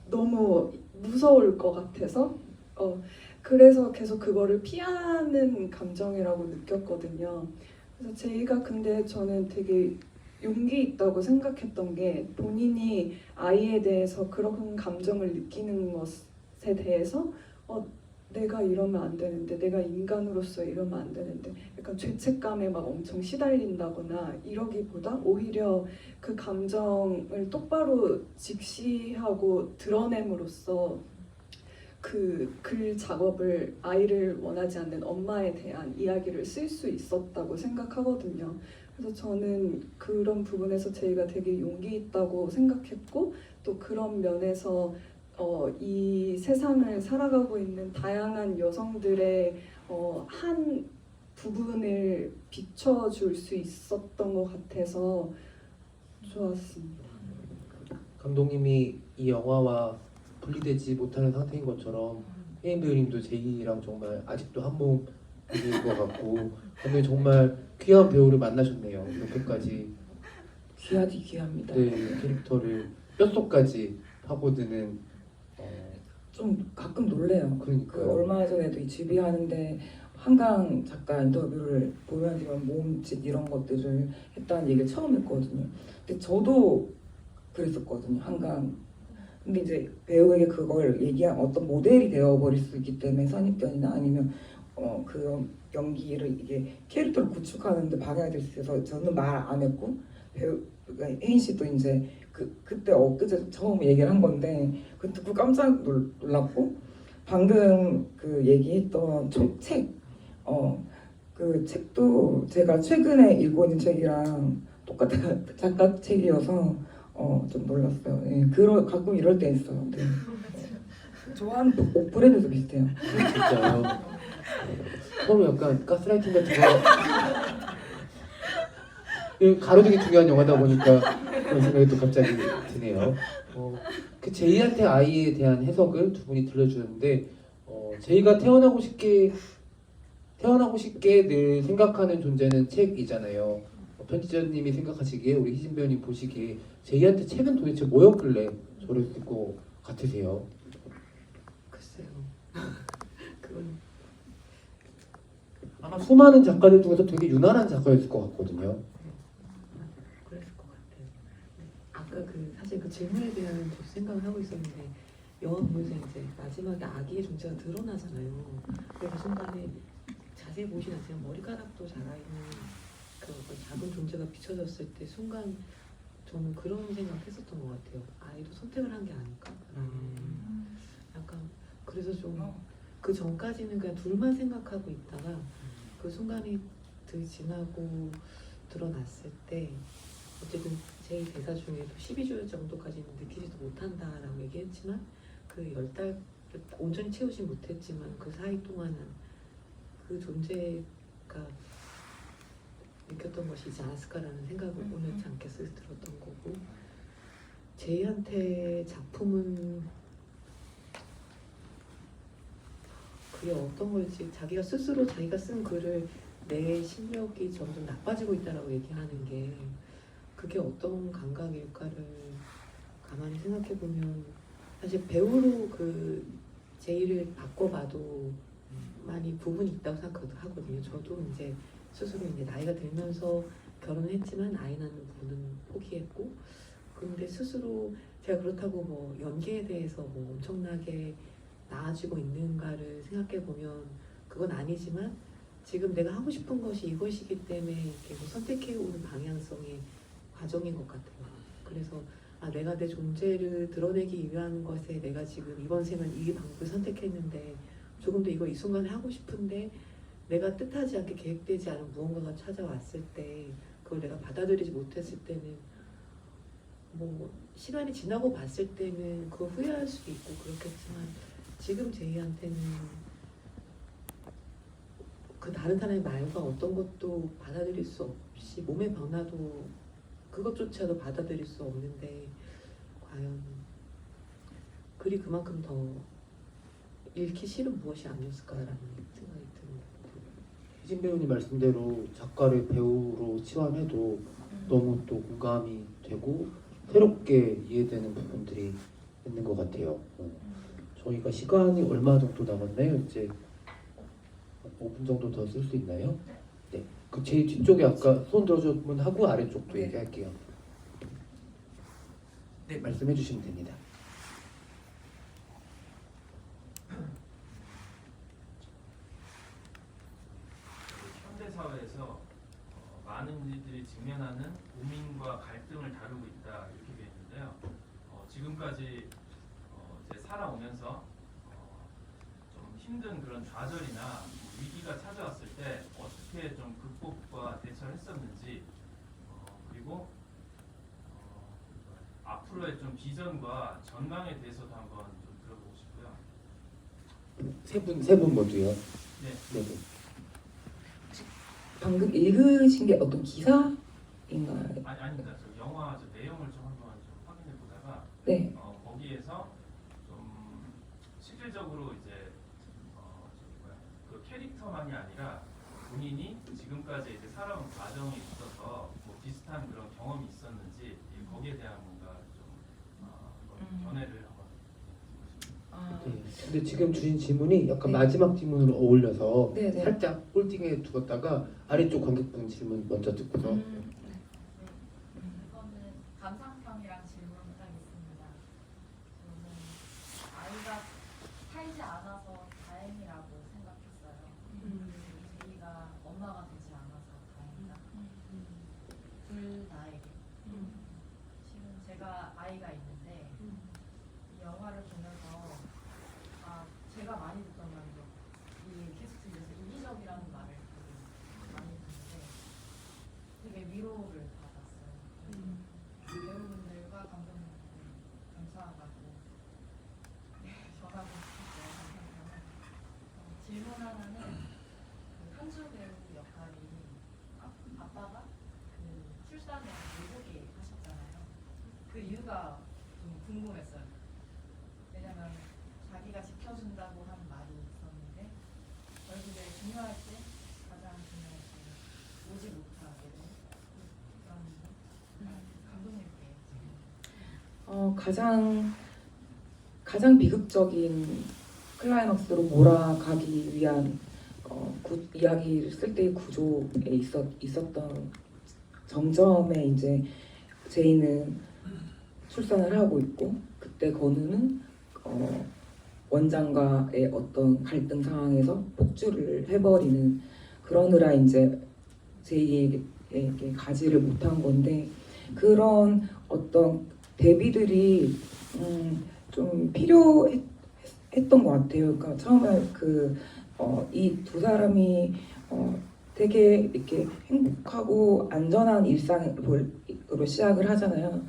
너무 무서울 것 같아서 그래서 계속 그거를 피하는 감정이라고 느꼈거든요. 그래서 제이가 근데 저는 되게 용기 있다고 생각했던 게 본인이 아이에 대해서 그런 감정을 느끼는 것에 대해서 내가 이러면 안 되는데 내가 인간으로서 이러면 안 되는데 약간 죄책감에 막 엄청 시달린다거나 이러기보다 오히려 그 감정을 똑바로 직시하고 드러냄으로써 그 글 작업을 아이를 원하지 않는 엄마에 대한 이야기를 쓸 수 있었다고 생각하거든요. 그래서 저는 그런 부분에서 제이가 되게 용기 있다고 생각했고 또 그런 면에서 이 세상을 살아가고 있는 다양한 여성들의 한 부분을 비춰줄 수 있었던 것 같아서 좋았습니다. 감독님이 이 영화와 분리되지 못하는 상태인 것처럼 혜인 배우님도 제이랑 정말 아직도 한 몸인 것 같고 감독님 정말 귀한 배우를 만나셨네요. 이렇게까지 귀하디 귀합니다. 네, 캐릭터를 뼛속까지 파고드는 좀 가끔 놀래요. 그러니까요. 얼마 전에도 이 집이 하는데 한강 작가 인터뷰를 보면서 몸짓 이런 것들을 했다는 얘기를 처음 했거든요. 근데 저도 그랬었거든요. 한강. 근데 이제 배우에게 그걸 얘기한 어떤 모델이 되어버릴 수 있기 때문에 선입견이나 아니면 그 연기를 이게 캐릭터를 구축하는데 방해가 될 수 있어서 저는 말 안 했고 혜인 씨도 이제 그때 엊그제 처음 얘기를 한 건데 그 듣고 깜짝 놀랐고 방금 그 얘기했던 책 그 책도 제가 최근에 읽고 있는 책이랑 똑같은 작가 책이어서 좀 놀랐어요. 예, 가끔 이럴 때 있어요. 네. 좋아하는 옷 브랜드도 비슷해요. 진짜요. 서로 약간 가스라이팅 같은 거. 가로등이 중요한 영화다 보니까 그런 생각이 또 갑자기 드네요. 그 제이한테 아이에 대한 해석을 두 분이 들려주는데 제이가 태어나고 싶게 늘 생각하는 존재는 책이잖아요. 편집자님이 생각하시기에 우리 희진 배우님 보시기에 제이한테 책은 도대체 뭐였길래 저랬을 것 같으세요? 글쎄요. 그건 아마 수많은 작가들 중에서 되게 유난한 작가였을 것 같거든요. 그랬을 것 같아요. 아까 사실 그 질문에 대한 저도 생각을 하고 있었는데 영화 보면서 이제 마지막에 아기의 존재가 드러나잖아요. 그 순간에 자세히 보시진 않지만 머리카락도 자라있는 그 어떤 작은 존재가 비춰졌을 때 순간 저는 그런 생각했었던 것 같아요. 아이도 선택을 한 게 아닐까라는 약간 그래서 좀 그 전까지는 그냥 둘만 생각하고 있다가 그 순간이 지나고 드러났을 때 어쨌든 제 대사 중에도 12주 정도까지는 느끼지도 못한다라고 얘기했지만 그 10달 온전히 채우지 못했지만 그 사이 동안은 그 존재가 느꼈던 것이지 않았을까라는 생각을 오늘치 않게 들었던 거고 제이한테 작품은 그게 어떤 걸지 자기가 스스로 자기가 쓴 글을 내 실력이 점점 나빠지고 있다라고 얘기하는 게 그게 어떤 감각일까를 가만히 생각해 보면 사실 배우로 그 제이를 바꿔봐도 많이 부분이 있다고 생각하거든요. 저도 이제 스스로 이제 나이가 들면서 결혼했지만 아이 낳는 부분은 포기했고 근데 스스로 제가 그렇다고 뭐 연기에 대해서 뭐 엄청나게 나아지고 있는가를 생각해 보면 그건 아니지만 지금 내가 하고 싶은 것이 이것이기 때문에 이렇게 뭐 선택해오는 방향성의 과정인 것 같아요. 그래서 내가 내 존재를 드러내기 위한 것에 내가 지금 이번 생은 이 방법을 선택했는데 조금 더 이거 이 순간에 하고 싶은데 내가 뜻하지 않게 계획되지 않은 무언가가 찾아왔을 때 그걸 내가 받아들이지 못했을 때는 뭐 시간이 지나고 봤을 때는 그걸 후회할 수도 있고 그렇겠지만 지금 제이한테는 그 다른 사람의 말과 어떤 것도 받아들일 수 없이 몸의 변화도 그것조차도 받아들일 수 없는데 과연 글이 그만큼 더 읽기 싫은 무엇이 아니었을까라는 생각이 듭니다. 희진 배우님 말씀대로 작가를 배우로 치환해도 너무 또 공감이 되고 새롭게 이해되는 부분들이 있는 것 같아요. 저희가 시간이 얼마 정도 남았나요? 이제 5분 정도 더 쓸 수 있나요? 네. 그 제일 뒤쪽에 아까 손 들어주면 하고 아래쪽도 네. 얘기할게요. 네, 말씀해 주시면 됩니다. 현대 사회에서 많은 이들이 직면하는 고민과 갈등을 다루고 있다 이렇게 되어 있는데요. 지금까지 이제 살아오면서 좀 힘든 그런 좌절이나 위기가 찾아왔을 때 어떻게 좀 극복과 대처를 했었는지 그리고 앞으로의 좀 비전과 전망에 대해서도 한번 좀 들어보고 싶고요. 세 분 모두요. 네. 네. 네. 방금 읽으신 게 어떤 기사인가요? 아닙니다. 저 영화 내용을 좀 한번 좀 확인해 보다가 네. 거기에서 좀 실질적으로 이제 그 캐릭터만이 아니라 본인이 지금까지 이제 살아온 과정에 있어서 뭐 비슷한 그런 경험이 있었는지 거기에 대한 뭔가 좀 견해를 한번 네. 근데 지금 주신 질문이 약간 네. 마지막 질문으로 어울려서 네, 네. 살짝 홀딩해 두었다가 아래쪽 관객분 질문 먼저 듣고서 이거는 감상평이랑 질문이 딱 있습니다. 저는 아이가 살지 않아서 다행이라고 생각했어요. 제이가 엄마가 되지 않아서 다행이다. 둘 다에게. 지금 제가 아이가 있는데 이 영화를 보면서 제가 많이 듣던 말이죠. 이 캐스트에서 이기적이라는 말을 되게 많이 듣는데 되게 위로를 받았어요. 배우분들과 감독님들 감사하다고 전하고 싶었어요. 한편으로는. 질문 하나는 그 한주 배우 역할이 아빠가 그 출산을 미국에 하셨잖아요. 그 이유가 좀 궁금했어요. 가장 비극적인 클라이막스로 몰아가기 위한 이야기를 쓸 때의 구조에 있었던 정점에 이제 제이는 출산을 하고 있고, 그때 건우는 원장과의 어떤 갈등 상황에서 폭주를 해버리는, 그러느라 이제 제이에게 가지를 못한 건데, 그런 어떤 대비들이 좀 필요했던 것 같아요. 그러니까 처음에 이 두 사람이 되게 이렇게 행복하고 안전한 일상으로 시작을 하잖아요.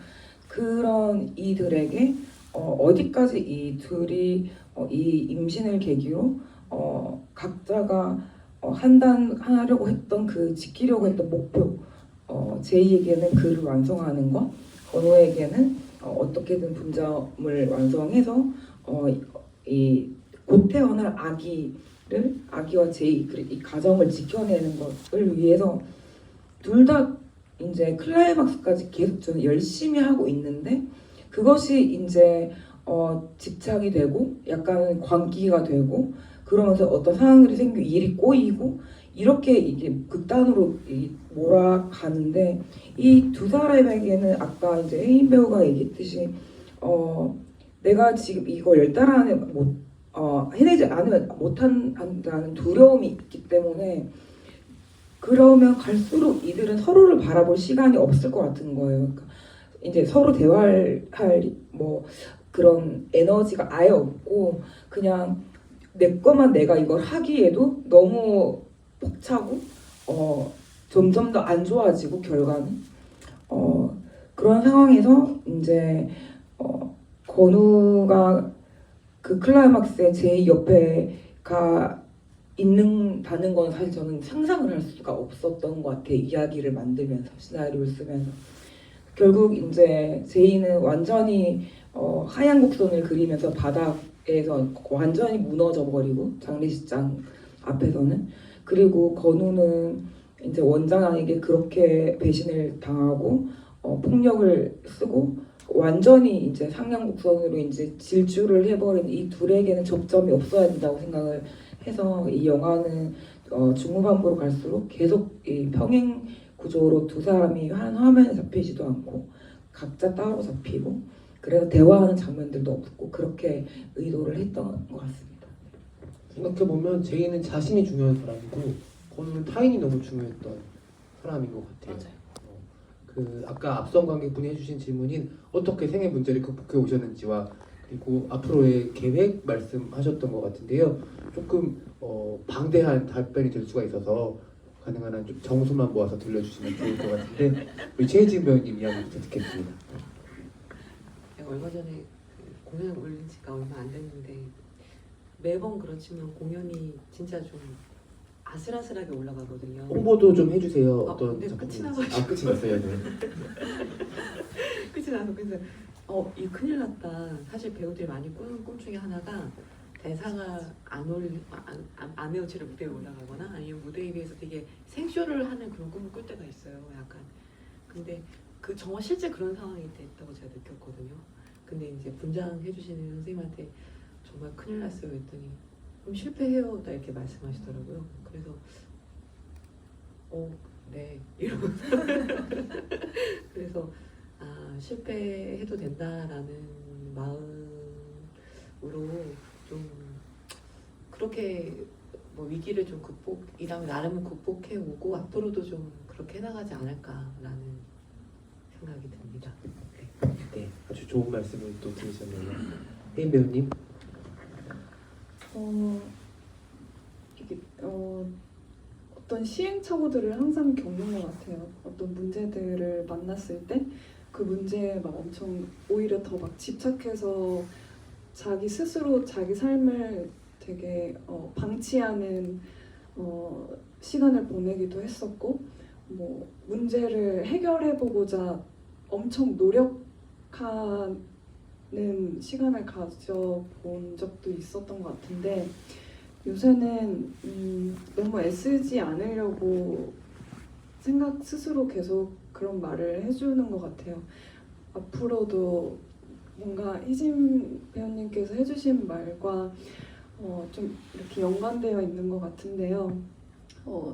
그런 이들에게 어디까지 이 둘이 이 임신을 계기로 각자가 하려고 했던 지키려고 했던 목표, 제이에게는 글을 완성하는 것, 건우에게는 어떻게든 분점을 완성해서 곧 태어날 아기와 제이, 이 가정을 지켜내는 것을 위해서 둘 다 이제 클라이막스까지 계속 저는 열심히 하고 있는데, 그것이 이제 집착이 되고 약간 광기가 되고, 그러면서 어떤 상황들이 생기고 일이 꼬이고 이렇게 이게 극단으로 몰아가는데, 이 두 사람에게는 아까 이제 혜인 배우가 얘기했듯이 내가 지금 이거 10달 안에 해내지 않으면 못한다는 두려움이 있기 때문에, 그러면 갈수록 이들은 서로를 바라볼 시간이 없을 것 같은 거예요. 그러니까 이제 서로 대화할 그런 에너지가 아예 없고, 그냥 내 거만 내가 이걸 하기에도 너무 벅차고 점점 더 안 좋아지고, 결과는 그런 상황에서 이제 건우가 그 클라이막스에 제이 옆에 가 있는다는 건 사실 저는 상상을 할 수가 없었던 것 같아요. 이야기를 만들면서, 시나리오를 쓰면서. 결국 이제 제이는 완전히 하얀 곡선을 그리면서 바닥에서 완전히 무너져 버리고, 장례식장 앞에서는. 그리고 건우는 이제 원장에게 그렇게 배신을 당하고 폭력을 쓰고 완전히 이제 상향곡선으로 이제 질주를 해버린 이 둘에게는 접점이 없어야 된다고 생각을 해서, 이 영화는 중후반부로 갈수록 계속 이 평행 구조로 두 사람이 한 화면에 잡히지도 않고 각자 따로 잡히고, 그래서 대화하는 장면들도 없고, 그렇게 의도를 했던 것 같습니다. 생각해보면 제이는 자신이 중요한 사람이고 건우는 타인이 너무 중요했던 사람인 것 같아요. 그 아까 앞선 관객분이 해주신 질문인 어떻게 생애 문제를 극복해 오셨는지와 그리고 앞으로의 계획 말씀하셨던 것 같은데요. 조금 방대한 답변이 될 수가 있어서 가능한 한 좀 정수만 모아서 들려주시면 좋을 것 같은데, 우리 최혜진 배우님 이야기부터 듣겠습니다. 제가 얼마 전에 그 공연 올린 지가 얼마 안 됐는데, 매번 그렇지만 공연이 진짜 좀 아슬아슬하게 올라가거든요. 홍보도 좀 해주세요. 어떤 네, 끝이 작품인지. 나가지고. 끝이 났어요. 네. 끝이 나서 그래서 이 큰일 났다. 사실 배우들이 많이 꾸는 꿈 중에 하나가 대사가 안 외워지는 무대에 올라가거나 아니면 무대에 비해서 되게 생쇼를 하는 그런 꿈을 꿀 때가 있어요. 약간. 근데 정말 실제 그런 상황이 됐다고 제가 느꼈거든요. 근데 이제 분장 해주시는 선생님한테 정말 큰일 났어요 했더니 그럼 실패해요 다 이렇게 말씀하시더라고요. 그래서 네 이러면서 그래서 실패해도 된다라는 마음으로 좀 그렇게 위기를 좀 나름은 극복해 오고 앞으로도 좀 그렇게 해나가지 않을까라는 생각이 듭니다. 네, 아주 좋은 말씀을 또 들으셨네요. 혜인 배우님. 이게 어떤 시행착오들을 항상 겪는 것 같아요. 어떤 문제들을 만났을 때 그 문제에 막 엄청 오히려 더 막 집착해서 자기 스스로 자기 삶을 되게 방치하는 시간을 보내기도 했었고, 문제를 해결해보고자 엄청 노력하는 시간을 가져본 적도 있었던 것 같은데, 요새는 너무 애쓰지 않으려고 스스로 계속 그런 말을 해주는 것 같아요. 앞으로도 뭔가 희진 배우님께서 해주신 말과 좀 이렇게 연관되어 있는 것 같은데요.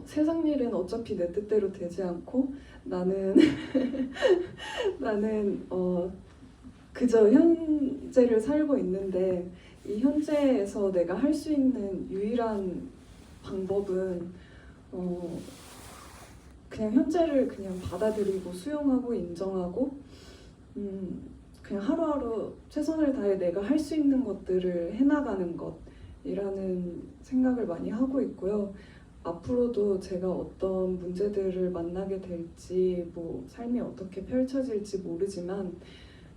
세상 일은 어차피 내 뜻대로 되지 않고 나는 나는 그저 현재를 살고 있는데 이 현재에서 내가 할 수 있는 유일한 방법은 그냥 현재를 그냥 받아들이고 수용하고 인정하고 그냥 하루하루 최선을 다해 내가 할 수 있는 것들을 해나가는 것이라는 생각을 많이 하고 있고요. 앞으로도 제가 어떤 문제들을 만나게 될지 뭐 삶이 어떻게 펼쳐질지 모르지만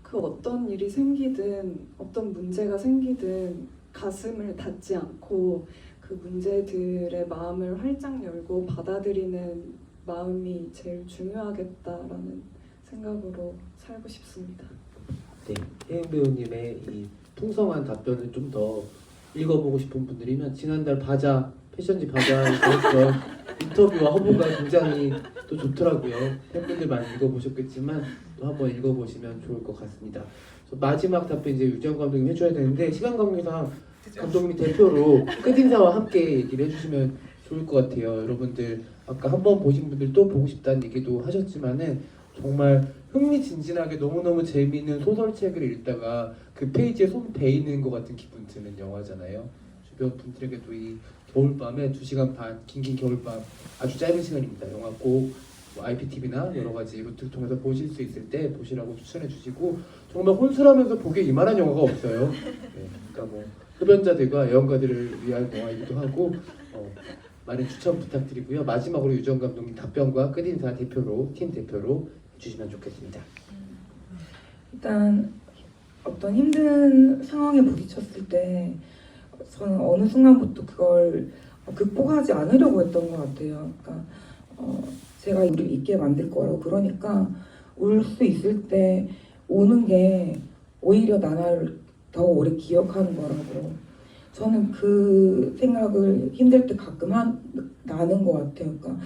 그 어떤 일이 생기든 어떤 문제가 생기든 가슴을 닫지 않고 그 문제들의 마음을 활짝 열고 받아들이는 마음이 제일 중요하겠다라는 생각으로 살고 싶습니다. 네, 혜영 배우님의 이 풍성한 답변을 좀 더 읽어보고 싶은 분들이면 지난달 바자 패션지 바자에서 했던 인터뷰와 허브가 굉장히 또 좋더라고요. 팬분들 많이 읽어보셨겠지만 또 한번 읽어보시면 좋을 것 같습니다. 마지막 답변 이제 유재영 감독님 해줘야 되는데 시간 관계상 감독님이 대표로 끝인사와 함께 얘기를 해주시면 좋을 것 같아요. 여러분들 아까 한번 보신 분들 또 보고 싶다는 얘기도 하셨지만은 정말 흥미진진하게 너무너무 재미있는 소설책을 읽다가 그 페이지에 손 베이는 것 같은 기분 드는 영화잖아요. 주변 분들에게도 이 겨울밤에 2시간 반 긴 겨울밤 아주 짧은 시간입니다. 영화 꼭 IPTV나 여러 가지 루트를 통해서 보실 수 있을 때 보시라고 추천해 주시고 정말 혼술하면서 보기에 이만한 영화가 없어요. 네, 그러니까 뭐 흡연자들과 애연가들을 위한 영화이기도 하고 많은 추천 부탁드리고요. 마지막으로 유정 감독님 답변과 끝인사 대표로 팀 대표로 해주시면 좋겠습니다. 일단 어떤 힘든 상황에 부딪혔을 때 저는 어느 순간부터 그걸 극복하지 않으려고 했던 것 같아요. 그러니까 제가 우리를 있게 만들 거라고 그러니까 울 수 있을 때 우는 게 오히려 나를 더 오래 기억하는 거라고 저는 그 생각을 힘들 때 가끔 나는 것 같아요. 그러니까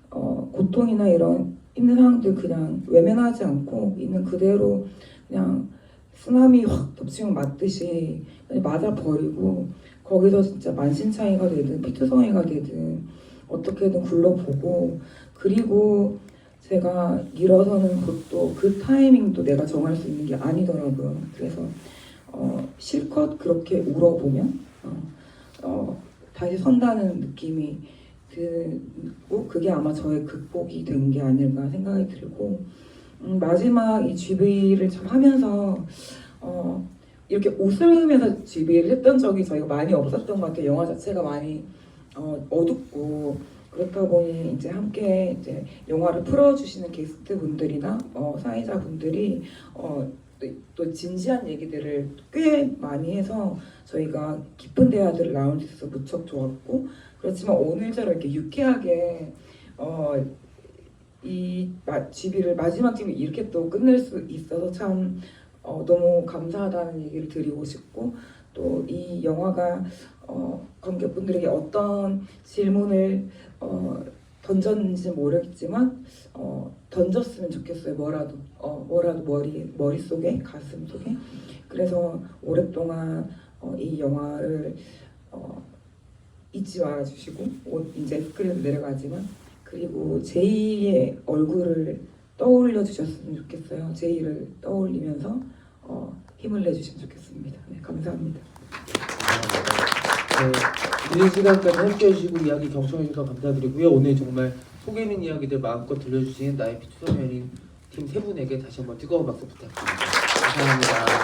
고통이나 이런 힘든 상황들 그냥 외면하지 않고 있는 그대로 그냥 쓰나미 확 덮치면 맞듯이 그냥 맞아버리고 거기서 진짜 만신창이가 되든 피투성이가 되든 어떻게든 굴러보고 그리고 제가 일어서는 것도 그 타이밍도 내가 정할 수 있는 게 아니더라고요. 그래서 실컷 그렇게 울어보면 다시 선다는 느낌이 들고 그게 아마 저의 극복이 된 게 아닐까 생각이 들고 마지막 이 GV를 참 하면서 이렇게 웃으면서 GV를 했던 적이 저희가 많이 없었던 것 같아요. 영화 자체가 많이 어둡고 그렇다 보니 이제 함께 이제 영화를 풀어주시는 게스트 분들이나 사회자 분들이 또 진지한 얘기들을 꽤 많이 해서 저희가 깊은 대화들을 나눌 수 있어서 무척 좋았고 그렇지만 오늘처럼 이렇게 유쾌하게 이 GV를 마지막 집을 이렇게 또 끝낼 수 있어서 참 너무 감사하다는 얘기를 드리고 싶고 또 이 영화가 관객분들에게 어떤 질문을 던졌는지 모르겠지만 던졌으면 좋겠어요. 뭐라도 머릿속에 가슴 속에 그래서 오랫동안 이 영화를 잊지 말아주시고 이제 스크린으로 내려가지만 그리고 제이의 얼굴을 떠올려 주셨으면 좋겠어요. 제이를 떠올리면서 힘을 내주시면 좋겠습니다. 네, 감사합니다. 이른 시간까지 함께해 주시고 이야기 경청해 주셔서 감사드리고요. 오늘 정말 속에 있는 이야기들 마음껏 들려주신 나의 피투성연인 팀 세 분에게 다시 한번 뜨거운 박수 부탁드립니다. 감사합니다.